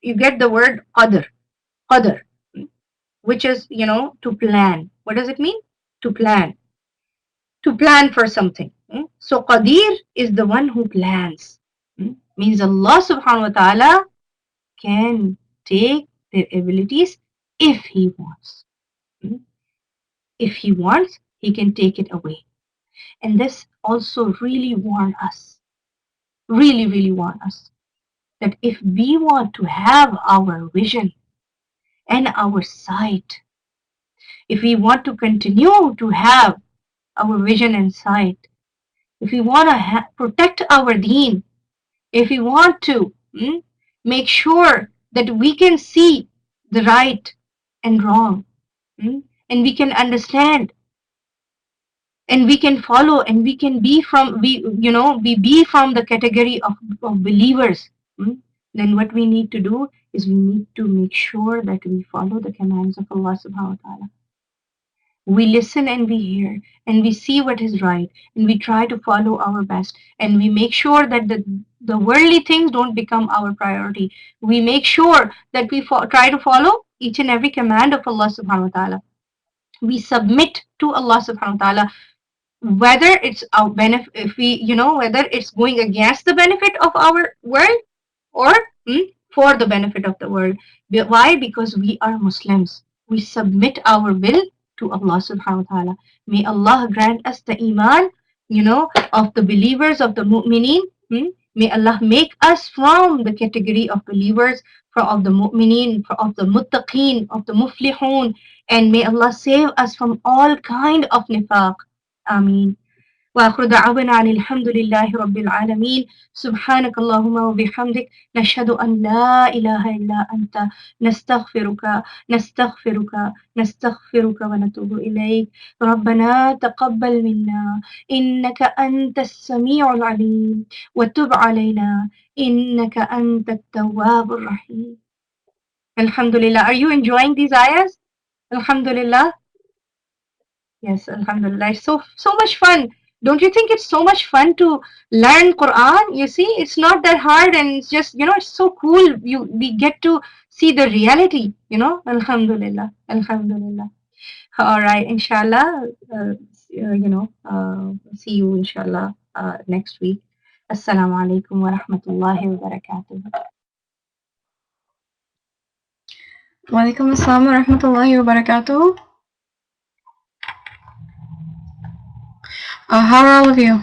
you get the word qadr, which is, to plan. What does it mean? To plan. To plan for something. So Qadir is the one who plans. Means Allah subhanahu wa ta'ala can take their abilities if He wants. Mm. If He wants, He can take it away. And this also really warn us, really warn us, that if we want to have our vision and our sight, if we want to continue to have our vision and sight, if we want to protect our deen, if we want to make sure that we can see the right and wrong, and we can understand and we can follow and we can be from we be from the category of believers, then what we need to do is we need to make sure that we follow the commands of Allah subhanahu wa ta'ala. We listen and we hear and we see what is right and we try to follow our best and we make sure that the worldly things don't become our priority. We make sure that we try to follow each and every command of Allah subhanahu wa ta'ala. We submit to Allah subhanahu wa ta'ala, whether it's our benefit, if we whether it's going against the benefit of our world or for the benefit of the world. Why? Because we are Muslims. We submit our will to Allah subhanahu wa ta'ala. May Allah grant us the iman, of the believers, of the mu'mineen. May Allah make us from the category of believers, of the mu'mineen, of the muttaqeen, of the muflihun, and may Allah save us from all kind of nifaq. Ameen. وآخر دعوانا عن الحمد لله رب العالمين. سبحانك اللهم وبحمدك نشهد أن لا إله إلا أنت نستغفرك ونتوب إليك. ربنا تقبل منا إنك أنت السميع العليم وتب علينا إنك أنت التواب الرحيم. Alhamdulillah. Are you enjoying these ayahs? Alhamdulillah. Yes, Alhamdulillah. It's so much fun. Don't you think it's so much fun to learn Quran? You see, it's not that hard, and it's just it's so cool. We get to see the reality. Alhamdulillah, Alhamdulillah. All right, inshallah. See you inshallah next week. Assalamu alaikum wa rahmatullahi wa barakatuh. Wa alaikum assalam wa rahmatullahi wa barakatuh. How are all of you?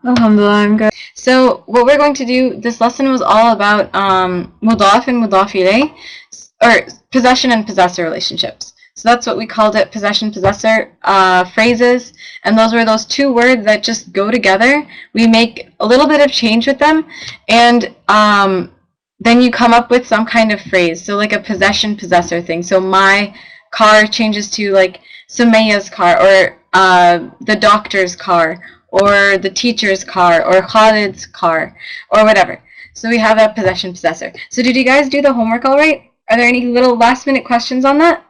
Alhamdulillah, I'm good. So what we're going to do, this lesson was all about mudaf and mudaf ilayh, or possession and possessor relationships. So that's what we called it, possession-possessor phrases. And those were those two words that just go together. We make a little bit of change with them, and then you come up with some kind of phrase. So like a possession-possessor thing. So my car changes to like Sumayya's car, or the doctor's car, or the teacher's car, or Khalid's car, or whatever. So we have a possession-possessor. So did you guys do the homework all right? Are there any little last-minute questions on that?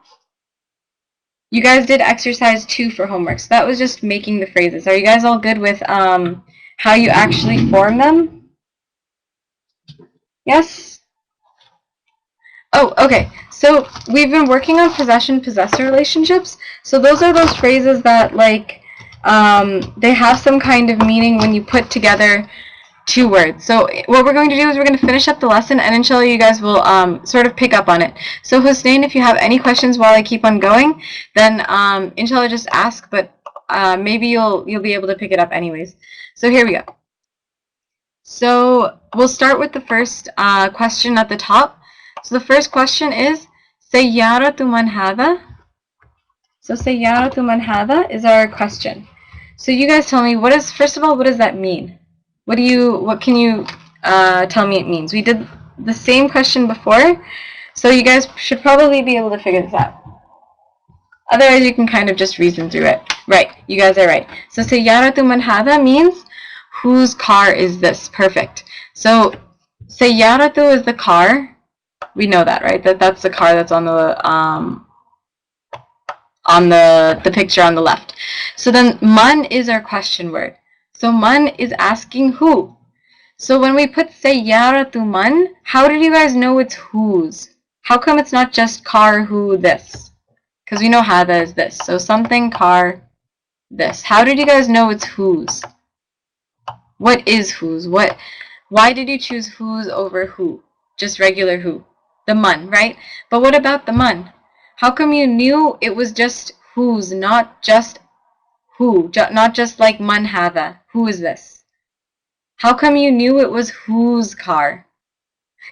You guys did exercise 2 for homework, so that was just making the phrases. Are you guys all good with how you actually form them? Yes? Oh, okay. So we've been working on possession-possessor relationships. So those are those phrases that, like, they have some kind of meaning when you put together 2 words. So what we're going to do is we're going to finish up the lesson, and inshallah you guys will sort of pick up on it. So Hussein, if you have any questions while I keep on going, then inshallah just ask, but maybe you'll be able to pick it up anyways. So here we go. So we'll start with the first question at the top. So the first question is Sayyaratu man hadha? So Sayyaratu man hadha is our question. So you guys tell me, first of all, what does that mean? What can you tell me it means? We did the same question before, so you guys should probably be able to figure this out. Otherwise, you can kind of just reason through it. Right, you guys are right. So Sayyaratu man hadha means whose car is this? Perfect. So Sayyaratu is the car. We know that, right? That's the car that's on the picture on the left. So then man is our question word. So man is asking who. So when we put Sayyaratu man, how did you guys know it's whose? How come it's not just car who this? Because we know hadha is this. So something car this. How did you guys know it's whose? What is whose? Why did you choose whose over who? Just regular who. The man, right? But what about the man? How come you knew it was just whose, not just who? Not just like man hada. Who is this? How come you knew it was whose car?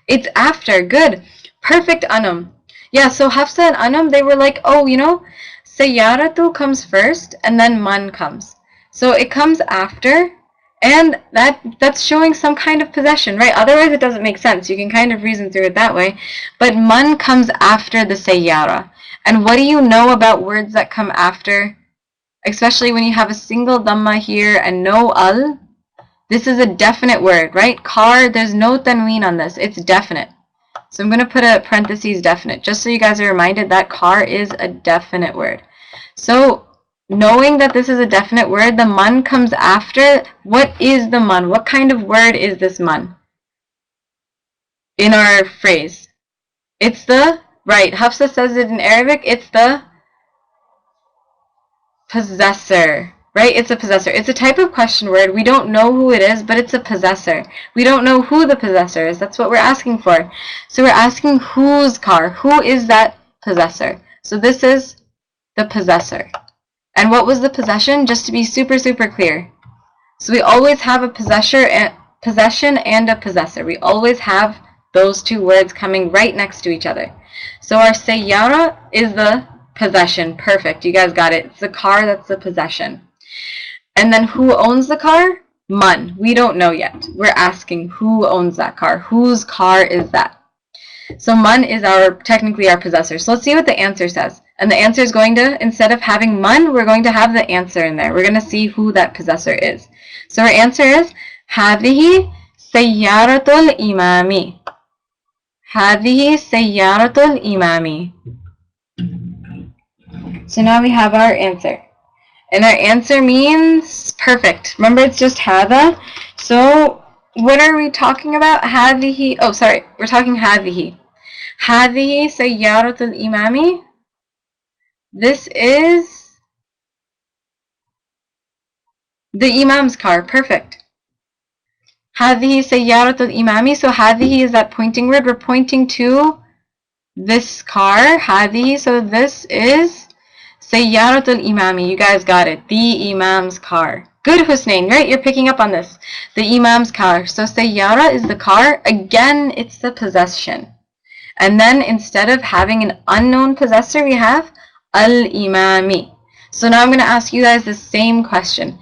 It's after. Good. Perfect, Anam. Yeah, so Hafsa and Anam, they were like, oh, you know, Sayyaratu comes first and then man comes. So it comes after, and that's showing some kind of possession, right? Otherwise it doesn't make sense. You can kind of reason through it that way. But man comes after the Sayyara. And what do you know about words that come after? Especially when you have a single dhamma here and no al. This is a definite word, right? Car, there's no tanween on this. It's definite. So I'm going to put a parentheses definite, just so you guys are reminded that car is a definite word. So knowing that this is a definite word, the man comes after. What is the man? What kind of word is this man in our phrase? It's the, right, Hafsa says it in Arabic, it's the possessor, right? It's a possessor. It's a type of question word. We don't know who it is, but it's a possessor. We don't know who the possessor is. That's what we're asking for. So we're asking whose car? Who is that possessor? So this is the possessor. And what was the possession? Just to be super, super clear. So we always have a possession and a possessor. We always have those two words coming right next to each other. So our sayyara is the possession. Perfect. You guys got it. It's the car that's the possession. And then who owns the car? Man. We don't know yet. We're asking who owns that car. Whose car is that? So man is technically our possessor. So let's see what the answer says. And the answer is going to, instead of having man, we're going to have the answer in there. We're going to see who that possessor is. So our answer is هذه سيارة الإمام. هذه سيارة الإمام. So now we have our answer. And our answer means perfect. Remember, it's just هذا. So what are we talking about? هذه. Oh, sorry. We're talking هذه. هذه سيارة الإمام. This is the Imam's car. Perfect. هذه سيارة الإمام. So هذه is that pointing word. We're pointing to this car. هذه. So this is سيارة الإمام. You guys got it. The Imam's car. Good, Husnain, right? You're picking up on this. The Imam's car. So sayyara is the car. Again, it's the possession. And then instead of having an unknown possessor, we have al-imami. So now I'm going to ask you guys the same question.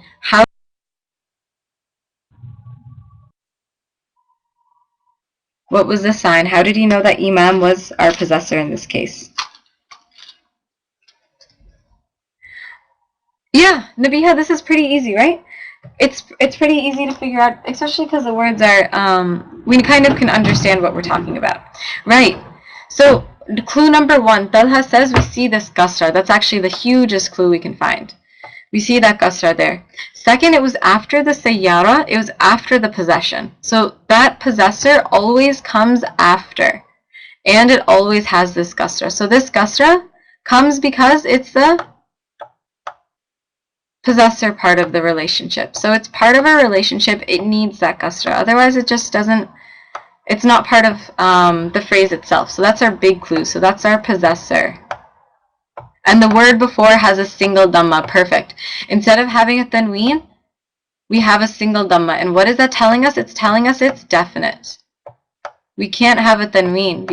What was the sign? How did he know that imam was our possessor in this case? Yeah, Nabiha, this is pretty easy, right? It's pretty easy to figure out, especially because the words are, we kind of can understand what we're talking about. Right. So clue number 1, Talha says we see this kasra. That's actually the hugest clue we can find. We see that kasra there. Second, it was after the sayyara. It was after the possession. So that possessor always comes after. And it always has this kasra. So this kasra comes because it's the possessor part of the relationship. So it's part of our relationship. It needs that kasra. Otherwise, it just doesn't, it's not part of the phrase itself. So that's our big clue. So that's our possessor. And the word before has a single dhamma. Perfect. Instead of having a tanween, we have a single dhamma. And what is that telling us? It's telling us it's definite. We can't have a tanween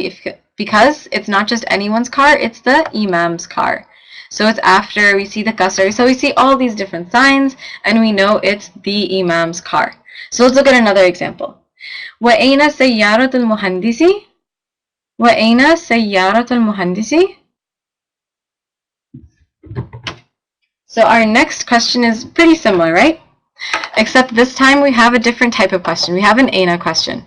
because it's not just anyone's car, it's the imam's car. So it's after we see the kasra. So we see all these different signs and we know it's the imam's car. So let's look at another example. وَأَيْنَ سَيَّارَةُ الْمُهَنْدِسِ وَأَيْنَ سَيَّارَةُ الْمُهَنْدِسِ. So our next question is pretty similar, right? Except this time we have a different type of question. We have an aina question.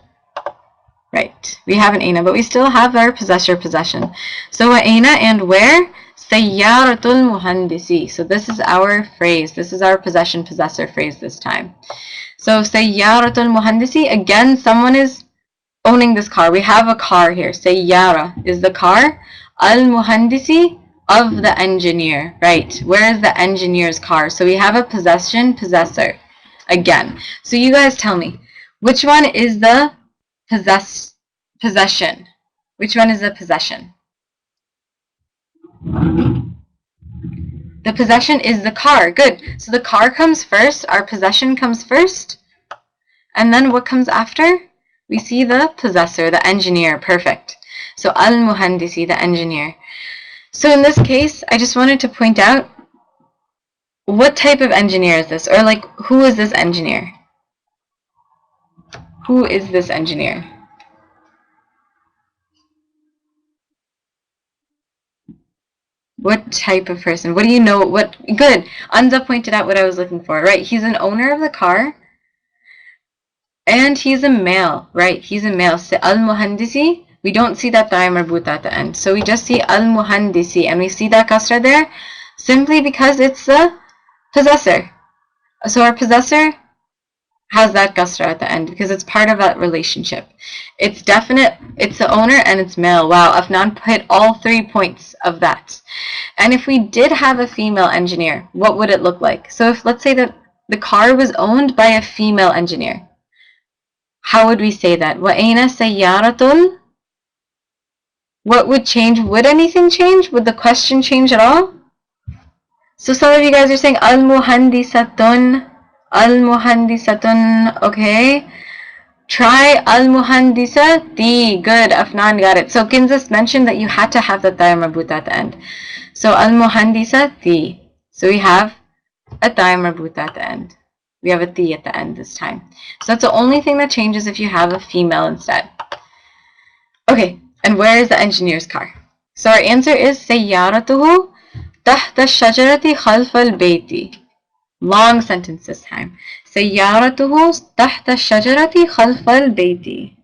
Right, we have an aina, but we still have our possession. So aina and where? Sayyaratul muhandisi. So this is our phrase. This is our possessor phrase this time. So sayyaratul muhandisi, again, someone is owning this car. We have a car here. Sayyara is the car. Al-muhandisi, of the engineer. Right, where is the engineer's car? So we have a possessor again. So you guys tell me, Which one is the possession? Which one is the possession? The possession is the car. Good. So the car comes first, our possession comes first, and then what comes after? We see the possessor, the engineer. Perfect. So al-muhandisi, the engineer. So in this case, I just wanted to point out, what type of engineer is this? Or like, who is this engineer? Who is this engineer? What type of person? What do you know? What? Good. Anza pointed out what I was looking for, right? He's an owner of the car, and he's a male, right? He's a male. So al-muhandisi, we don't see that da'i marbuta at the end. So we just see al-muhandisi, and we see that kasra there simply because it's the possessor. So our possessor has that kasra at the end because it's part of that relationship. It's definite, it's the owner and it's male. Wow, Afnan hit all 3 points of that. And if we did have a female engineer, what would it look like? So if, let's say that the car was owned by a female engineer, how would we say that? وَأَيْنَ سَيَّارَةٌ? What would change? Would anything change? Would the question change at all? So some of you guys are saying al-muhandisatun, al-muhandisatun, okay. Try al-muhandisati. Good, Afnan got it. So Kinzas mentioned that you had to have the da'i marbuta at the end. So al-muhandisati. So we have a da'i marbuta at the end. We have a ti at the end this time. So that's the only thing that changes if you have a female instead. Okay, and where is the engineer's car? So our answer is sayyaratuhu tahta shajarati khalf al-bayti. Long sentence this time. سيارته تحت الشجرة خلف البيت.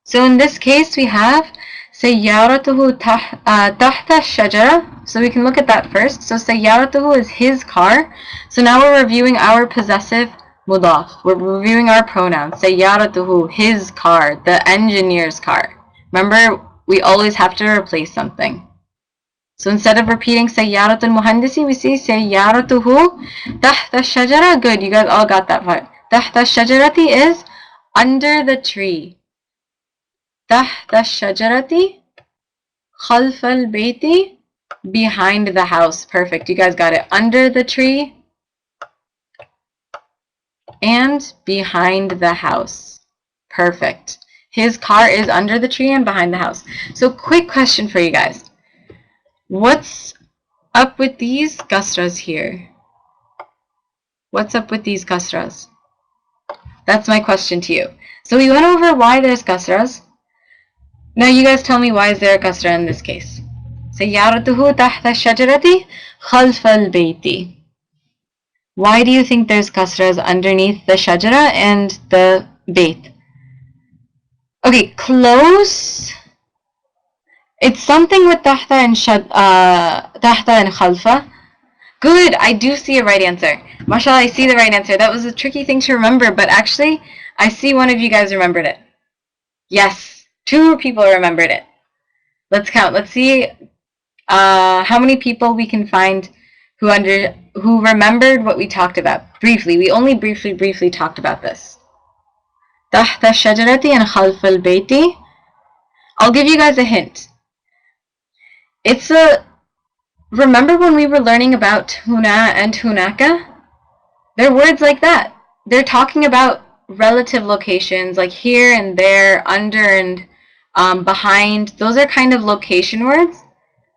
So in this case we have سيارته تحت الشجرة. So we can look at that first. So سيارته is his car. So now we're reviewing our possessive mudaf. We're reviewing our pronouns. سيارته, his car, the engineer's car. Remember, we always have to replace something. So instead of repeating Sayyaratul Muhandisi, we see Sayyaratuhu Tahta Shajara. Good, you guys all got that part. Tahta Shajarati is under the tree. Tahta Shajarati Khalf al Bayti, behind the house. Perfect, you guys got it. Under the tree and behind the house. Perfect. His car is under the tree and behind the house. So quick question for you guys. What's up with these kasras here? What's up with these kasras? That's my question to you. So we went over why there's kasras. Now you guys tell me, why is there a kasra in this case? Sayyaratuhu tahta shajarati khalf al-bayti. Why do you think there's kasras underneath the shajara and the bayt? Okay, close. It's something with tahta and khalfa. Good, I do see a right answer. Mashallah, I see the right answer. That was a tricky thing to remember, but actually, I see one of you guys remembered it. Yes, 2 people remembered it. Let's count. Let's see how many people we can find who remembered what we talked about. Briefly, we only briefly talked about this. Tahta shajarati and khalf al-bayti. I'll give you guys a hint. It's remember when we were learning about huna and hunaka? They're words like that. They're talking about relative locations, like here and there, under and behind. Those are kind of location words.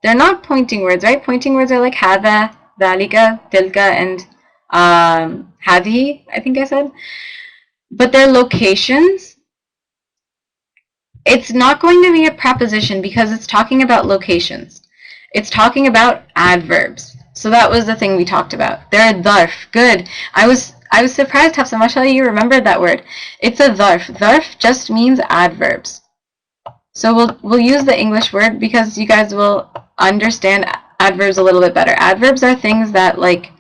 They're not pointing words, right? Pointing words are like hada, dhalika, tilka, and hadihi, I think I said. But they're locations. It's not going to be a preposition because it's talking about locations. It's talking about adverbs. So that was the thing we talked about. They're a dharf. Good. I was surprised, Hafsa. Mashallah, you remembered that word. It's a dharf. Dharf just means adverbs. So we'll use the English word because you guys will understand adverbs a little bit better. Adverbs are things that, like,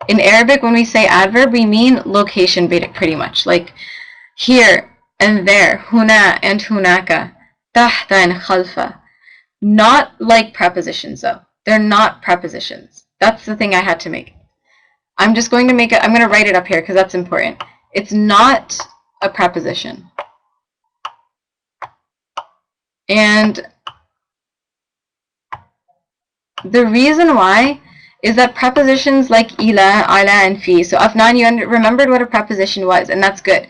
in Arabic, when we say adverb, we mean location pretty much. Like here and there, huna and hunaka, tahta and khalfa. Not like prepositions, though. They're not prepositions. That's the thing I had to make. I'm just going to make it, I'm going to write it up here because that's important. It's not a preposition. And the reason why is that prepositions like ila, ala, and fi. So Afnan, you remembered what a preposition was, and that's good.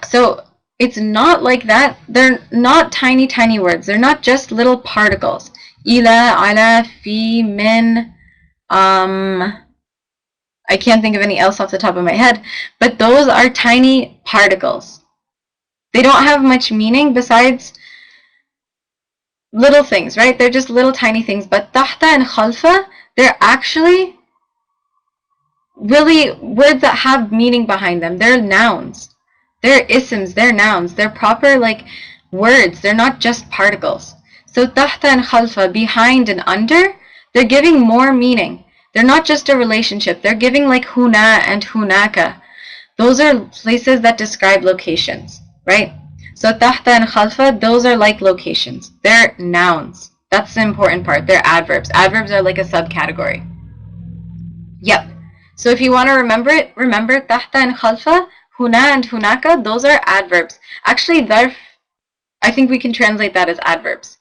So it's not like that. They're not tiny, tiny words. They're not just little particles. Ila, ala, fi, min. I can't think of any else off the top of my head, but those are tiny particles. They don't have much meaning besides little things, right? They're just little tiny things. But tahta and khalfa, they're actually really words that have meaning behind them. They're nouns. They're isms, they're nouns. They're proper like words. They're not just particles. So tahta and khalfa, behind and under, they're giving more meaning. They're not just a relationship. They're giving like huna and hunaka. Those are places that describe locations, right? So tahta and khalfa, those are like locations. They're nouns. That's the important part. They're adverbs. Adverbs are like a subcategory. Yep. So if you want to remember it, remember tahta and khalfa, huna and hunaka, those are adverbs. Actually, dharf, I think we can translate that as adverbs.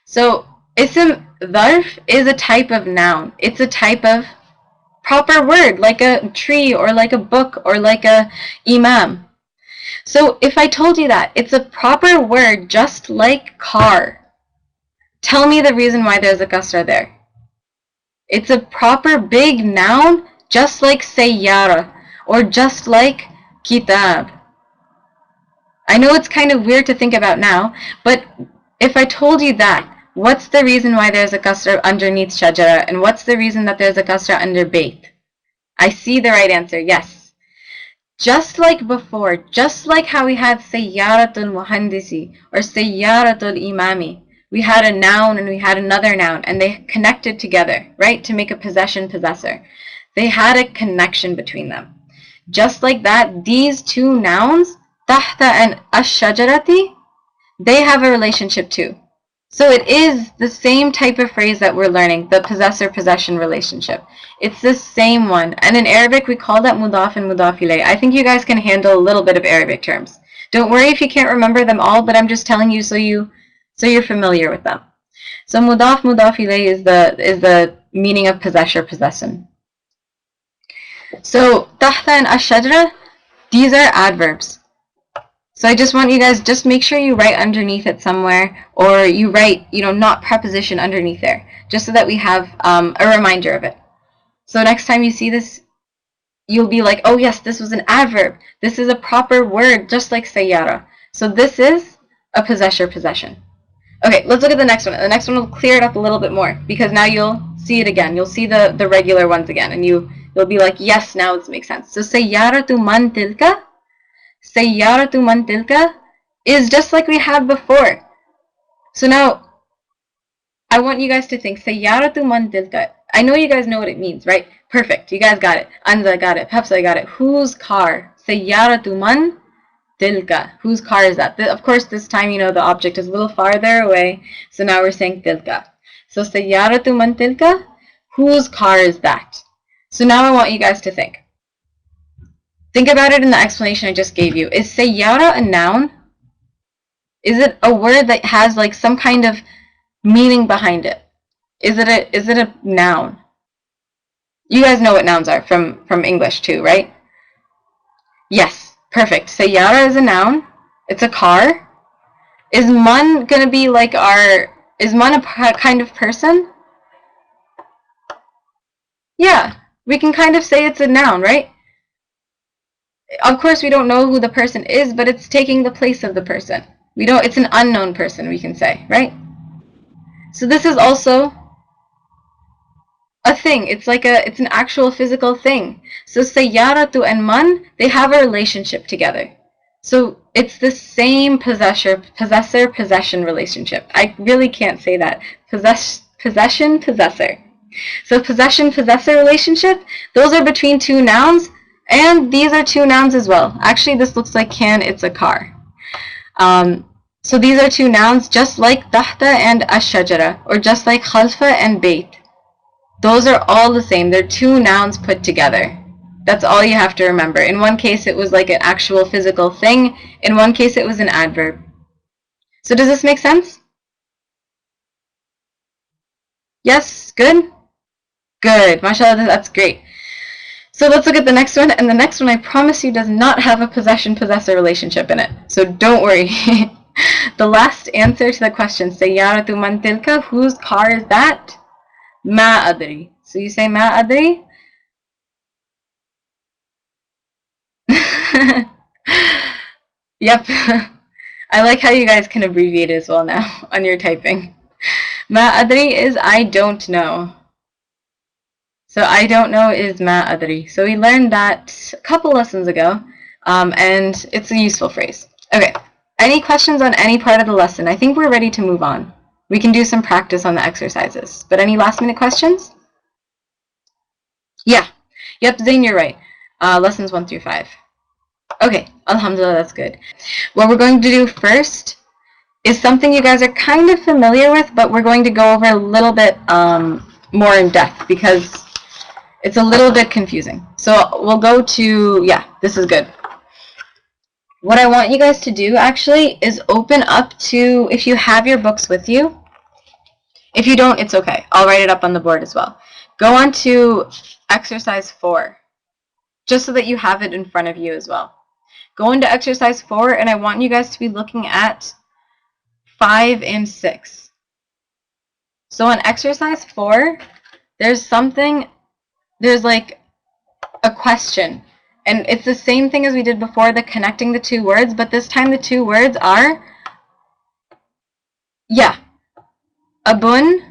So ism dharf is a type of noun. It's a type of proper word, like a tree or like a book or like a imam. So if I told you that, it's a proper word just like car. Tell me the reason why there's a kasra there. It's a proper big noun just like sayyara or just like kitab. I know it's kind of weird to think about now, but if I told you that, what's the reason why there's a kasra underneath shajara, and what's the reason that there's a kasra under bayt? I see the right answer, yes. Just like before, just like how we had sayyaratul muhandisi or sayyaratul imami, we had a noun and we had another noun, and they connected together, right, to make a possession-possessor. They had a connection between them. Just like that, these two nouns, tahta and ash-shajarati, they have a relationship too. So it is the same type of phrase that we're learning, the possessor-possession relationship. It's the same one. And in Arabic, we call that mudaf and mudaf ilayh. I think you guys can handle a little bit of Arabic terms. Don't worry if you can't remember them all, but I'm just telling you so you're familiar with them. So mudaf, mudaf ilayh is the meaning of possessor-possession. So tahta and ash-shajra, these are adverbs. So I just want you guys, just make sure you write underneath it somewhere, or you write, not preposition underneath there, just so that we have a reminder of it. So next time you see this, you'll be like, oh yes, this was an adverb. This is a proper word, just like sayyara. So this is a possessor-possession. Okay, let's look at the next one. The next one will clear it up a little bit more, because now you'll see it again. You'll see the regular ones again, and you'll be like, yes, now this makes sense. So sayyaratu man tilka, sayyaratu man tilka is just like we had before. So now, I want you guys to think, sayyaratu man tilka. I know you guys know what it means, right? Perfect. You guys got it. Anza got it. Hafsa got it. Whose car? Sayyaratu man tilka. Whose car is that? Of course, this time, the object is a little farther away. So now we're saying tilka. So sayyaratu man tilka. Whose car is that? So now I want you guys to think. Think about it in the explanation I just gave you. Is sayyara a noun? Is it a word that has like some kind of meaning behind it? Is it a noun? You guys know what nouns are from English too, right? Yes, perfect. Sayyara is a noun. It's a car. Is man gonna be like is man a kind of person? Yeah, we can kind of say it's a noun, right? Of course, we don't know who the person is, but it's taking the place of the person. It's an unknown person, we can say, right? So this is also a thing. It's an actual physical thing. So sayyaratu and man, they have a relationship together. So it's the same possessor-possession relationship. I really can't say that. Possession-possessor. So possession-possessor relationship, those are between two nouns. And these are two nouns as well. Actually, this looks like it's a car. So these are two nouns, just like tahta and ash-shajara, or just like khalfa and bayt. Those are all the same. They're two nouns put together. That's all you have to remember. In one case, it was like an actual physical thing. In one case, it was an adverb. So does this make sense? Yes? Good? Good. MashaAllah, that's great. So let's look at the next one. And the next one, I promise you, does not have a possession-possessor relationship in it. So don't worry. The last answer to the question, Sayyaratu man tilka, whose car is that? Ma adri. So you say ma adri? Yep. I like how you guys can abbreviate as well now on your typing. Ma adri is I don't know. So I don't know is ma adri. So we learned that a couple lessons ago, and it's a useful phrase. Okay. Any questions on any part of the lesson? I think we're ready to move on. We can do some practice on the exercises. But any last minute questions? Yeah. Yep, Zain, you're right. Lessons 1 through 5. Okay, alhamdulillah, that's good. What we're going to do first is something you guys are kind of familiar with, but we're going to go over a little bit more in depth because it's a little bit confusing. So we'll go to, yeah, this is good. What I want you guys to do actually is open up to, if you have your books with you. If you don't, it's okay. I'll write it up on the board as well. Go on to exercise 4, just so that you have it in front of you as well. Go into exercise 4, and I want you guys to be looking at 5 and 6. So on exercise 4, there's like a question. And it's the same thing as we did before, the connecting the two words, but this time the two words are, yeah, abun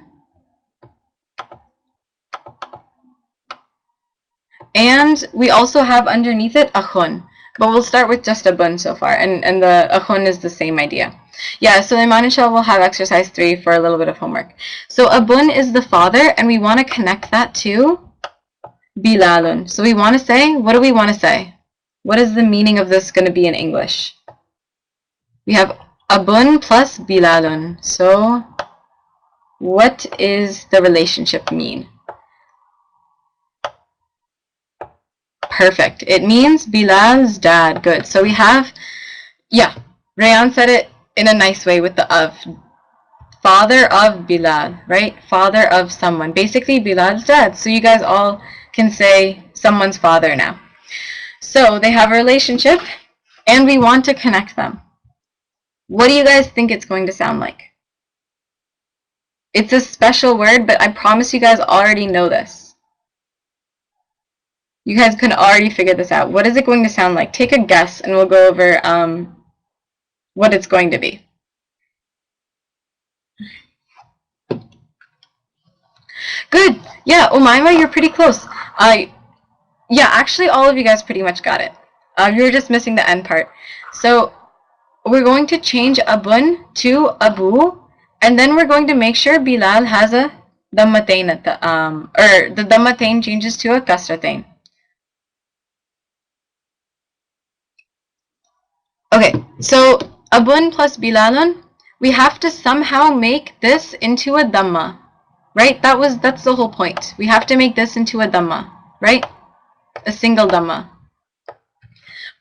and we also have underneath it akhun. But we'll start with just abun so far, and the akhun is the same idea. Yeah, so Iman inshallah will have exercise 3 for a little bit of homework. So abun is the father, and we want to connect that to Bilalun. So we want to say, what do we want to say? What is the meaning of this going to be in English? We have abun plus Bilalun. So what is the relationship mean? Perfect. It means Bilal's dad. Good. So we have, yeah, Rayan said it in a nice way with the of. Father of Bilal, right? Father of someone. Basically, Bilal's dad. So you guys all can say someone's father now. So they have a relationship, and we want to connect them. What do you guys think it's going to sound like? It's a special word, but I promise you guys already know this. You guys can already figure this out. What is it going to sound like? Take a guess, and we'll go over what it's going to be. Good. Yeah, Umaima, you're pretty close. Yeah, actually, all of you guys pretty much got it. You were just missing the end part. So we're going to change abun to abu, and then we're going to make sure Bilal has a dammatain, or the dammatain changes to a kasratain. Okay, so abun plus Bilalun, we have to somehow make this into a dhamma, right? That's the whole point. We have to make this into a dhamma, right? A single dhamma.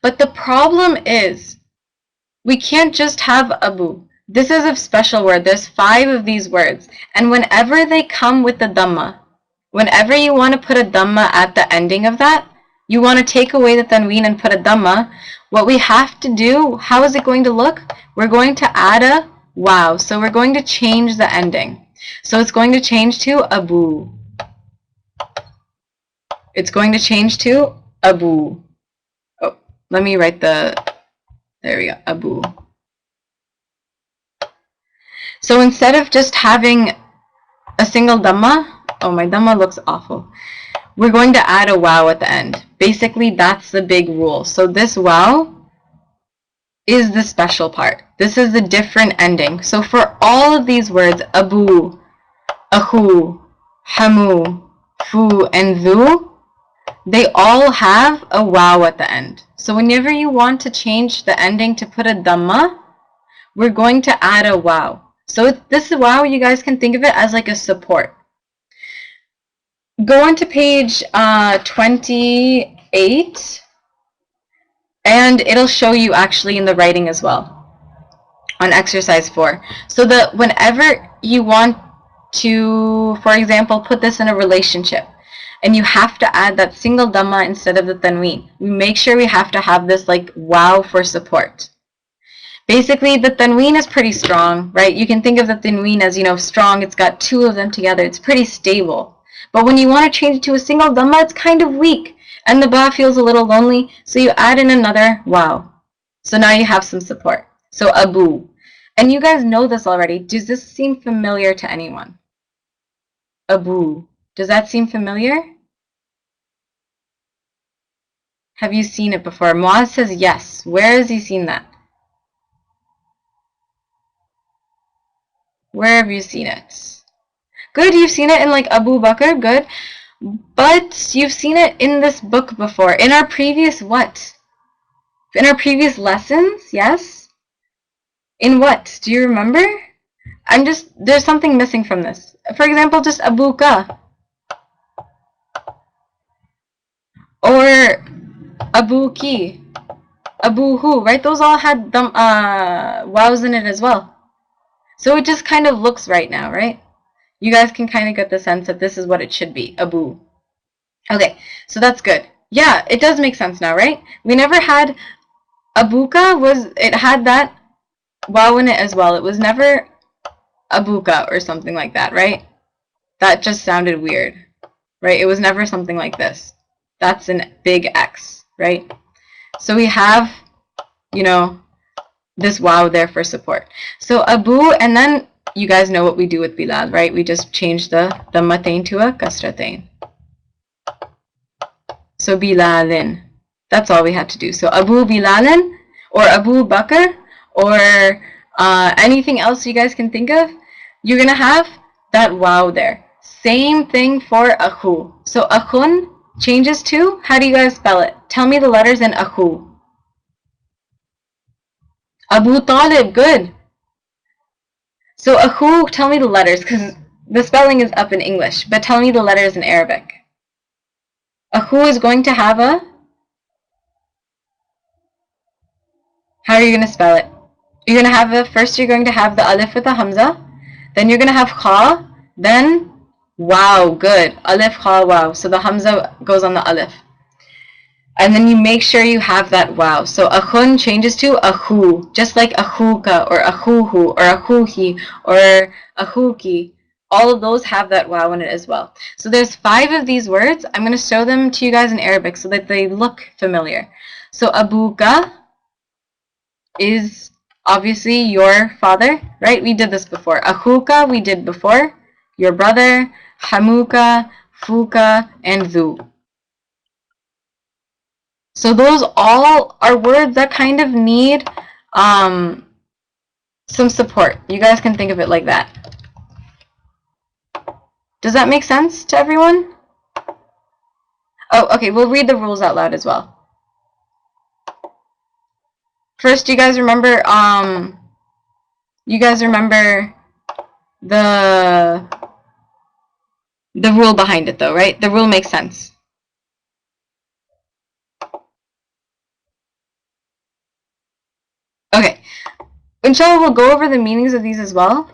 But the problem is, we can't just have abu. This is a special word. There's 5 of these words. And whenever they come with the dhamma, whenever you want to put a dhamma at the ending of that, you want to take away the tanween and put a dhamma, what we have to do, how is it going to look? We're going to add a wow. So we're going to change the ending. So it's going to change to abu. It's going to change to abu. Oh, let me write there we go, abu. So instead of just having a single dhamma, oh, my dhamma looks awful. We're going to add a wow at the end. Basically, that's the big rule. So this wow is the special part. This is the different ending. So for all of these words, abu, akhu, hamu, fu, and dhu, they all have a wow at the end. So whenever you want to change the ending to put a dhamma, we're going to add a wow. So this wow, you guys can think of it as like a support. Go on to page 20. 8, and it'll show you actually in the writing as well on exercise 4. So that whenever you want to, for example, put this in a relationship, and you have to add that single dhamma instead of the tanween, we make sure we have to have this like wow for support. Basically, the tanween is pretty strong, right? You can think of the tanween as, strong. It's got 2 of them together. It's pretty stable. But when you want to change it to a single dhamma, it's kind of weak. And the ba feels a little lonely, so you add in another wow. So now you have some support. So abu. And you guys know this already. Does this seem familiar to anyone? Abu. Does that seem familiar? Have you seen it before? Muaz says yes. Where has he seen that? Where have you seen it? Good, you've seen it in like Abu Bakr, good. But you've seen it in this book before. In our previous what? In our previous lessons, yes? In what? Do you remember? There's something missing from this. For example, just Abuka. Or Abuki. Abuhu, right? Those all had wows in it as well. So it just kind of looks right now, right? You guys can kind of get the sense that this is what it should be, Abu. Okay, so that's good. Yeah, it does make sense now, right? We never had Abuka, it had that wow in it as well. It was never Abuka or something like that, right? That just sounded weird, right? It was never something like this. That's an big X, right? So we have, this wow there for support. So Abu, and then you guys know what we do with Bilal, right? We just change the dhammatain to a kasratain. So Bilalin. That's all we had to do. So Abu Bilalin, or Abu Bakr, or anything else you guys can think of, you're going to have that wow there. Same thing for Akhu. So Akhun changes to, how do you guys spell it? Tell me the letters in Akhu. Abu Talib, good. So Akhu, tell me the letters, because the spelling is up in English, but tell me the letters in Arabic. Akhu is going to have a, how are you going to spell it? You're going to have first you're going to have the alif with the hamza, then you're going to have kha, then wow, good. Alif, kha, wow. So the hamza goes on the alif. And then you make sure you have that wow. So akhun changes to akhu, just like akhuka or akhuhu or akhuhi or akhuki. All of those have that wow in it as well. So there's 5 of these words. I'm going to show them to you guys in Arabic so that they look familiar. So abuka is obviously your father, right? We did this before. Akhuka we did before. Your brother. Hamuka, fuka, and dhu. So those all are words that kind of need some support. You guys can think of it like that. Does that make sense to everyone? Oh, okay, we'll read the rules out loud as well. First, you guys remember the rule behind it though, right? The rule makes sense. Okay. Inshallah, we'll go over the meanings of these as well.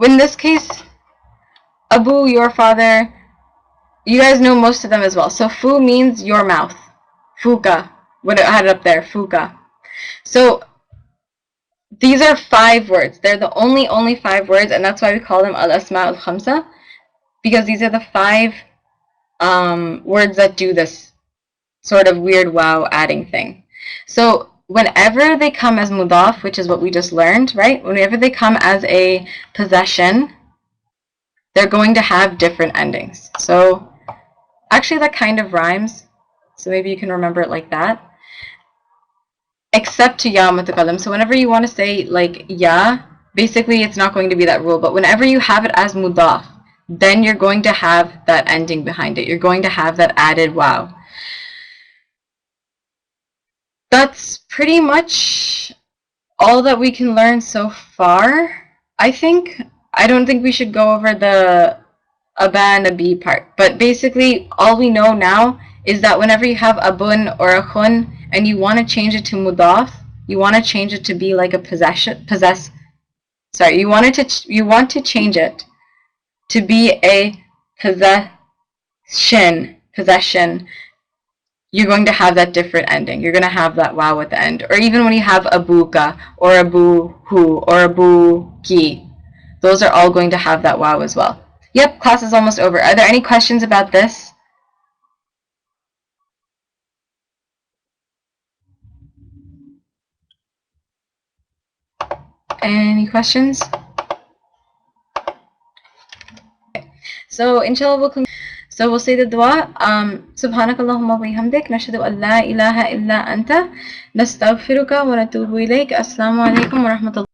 In this case, Abu, your father, you guys know most of them as well. So fu means your mouth. Fuka. What I had it up there, fuka. So these are 5 words. They're the only 5 words, and that's why we call them al-asma al-khamsa, because these are the 5 words that do this sort of weird wow adding thing. So whenever they come as mudaf, which is what we just learned, right? Whenever they come as a possession, they're going to have different endings. So actually that kind of rhymes, so maybe you can remember it like that. Except to ya mutakalam. So whenever you want to say like ya, basically it's not going to be that rule, but whenever you have it as mudaf, then you're going to have that ending behind it. You're going to have that added wow. That's pretty much all that we can learn so far, I think. I don't think we should go over the aba and a b part. But basically, all we know now is that whenever you have abun or a khun and you want to change it to mudaf, you want to change it to be like a you want to change it to be a possession. You're going to have that different ending. You're going to have that wow at the end. Or even when you have abuka or abuhu or abuki, those are all going to have that wow as well. Yep, class is almost over. Are there any questions about this? Any questions? So inshallah we'll say the dua. Subhanakallahumma wa bihamdik nashhadu an la ilaha illa anta nastaghfiruka wa natubu ilayk. Assalamu alaikum wa rahmatullahi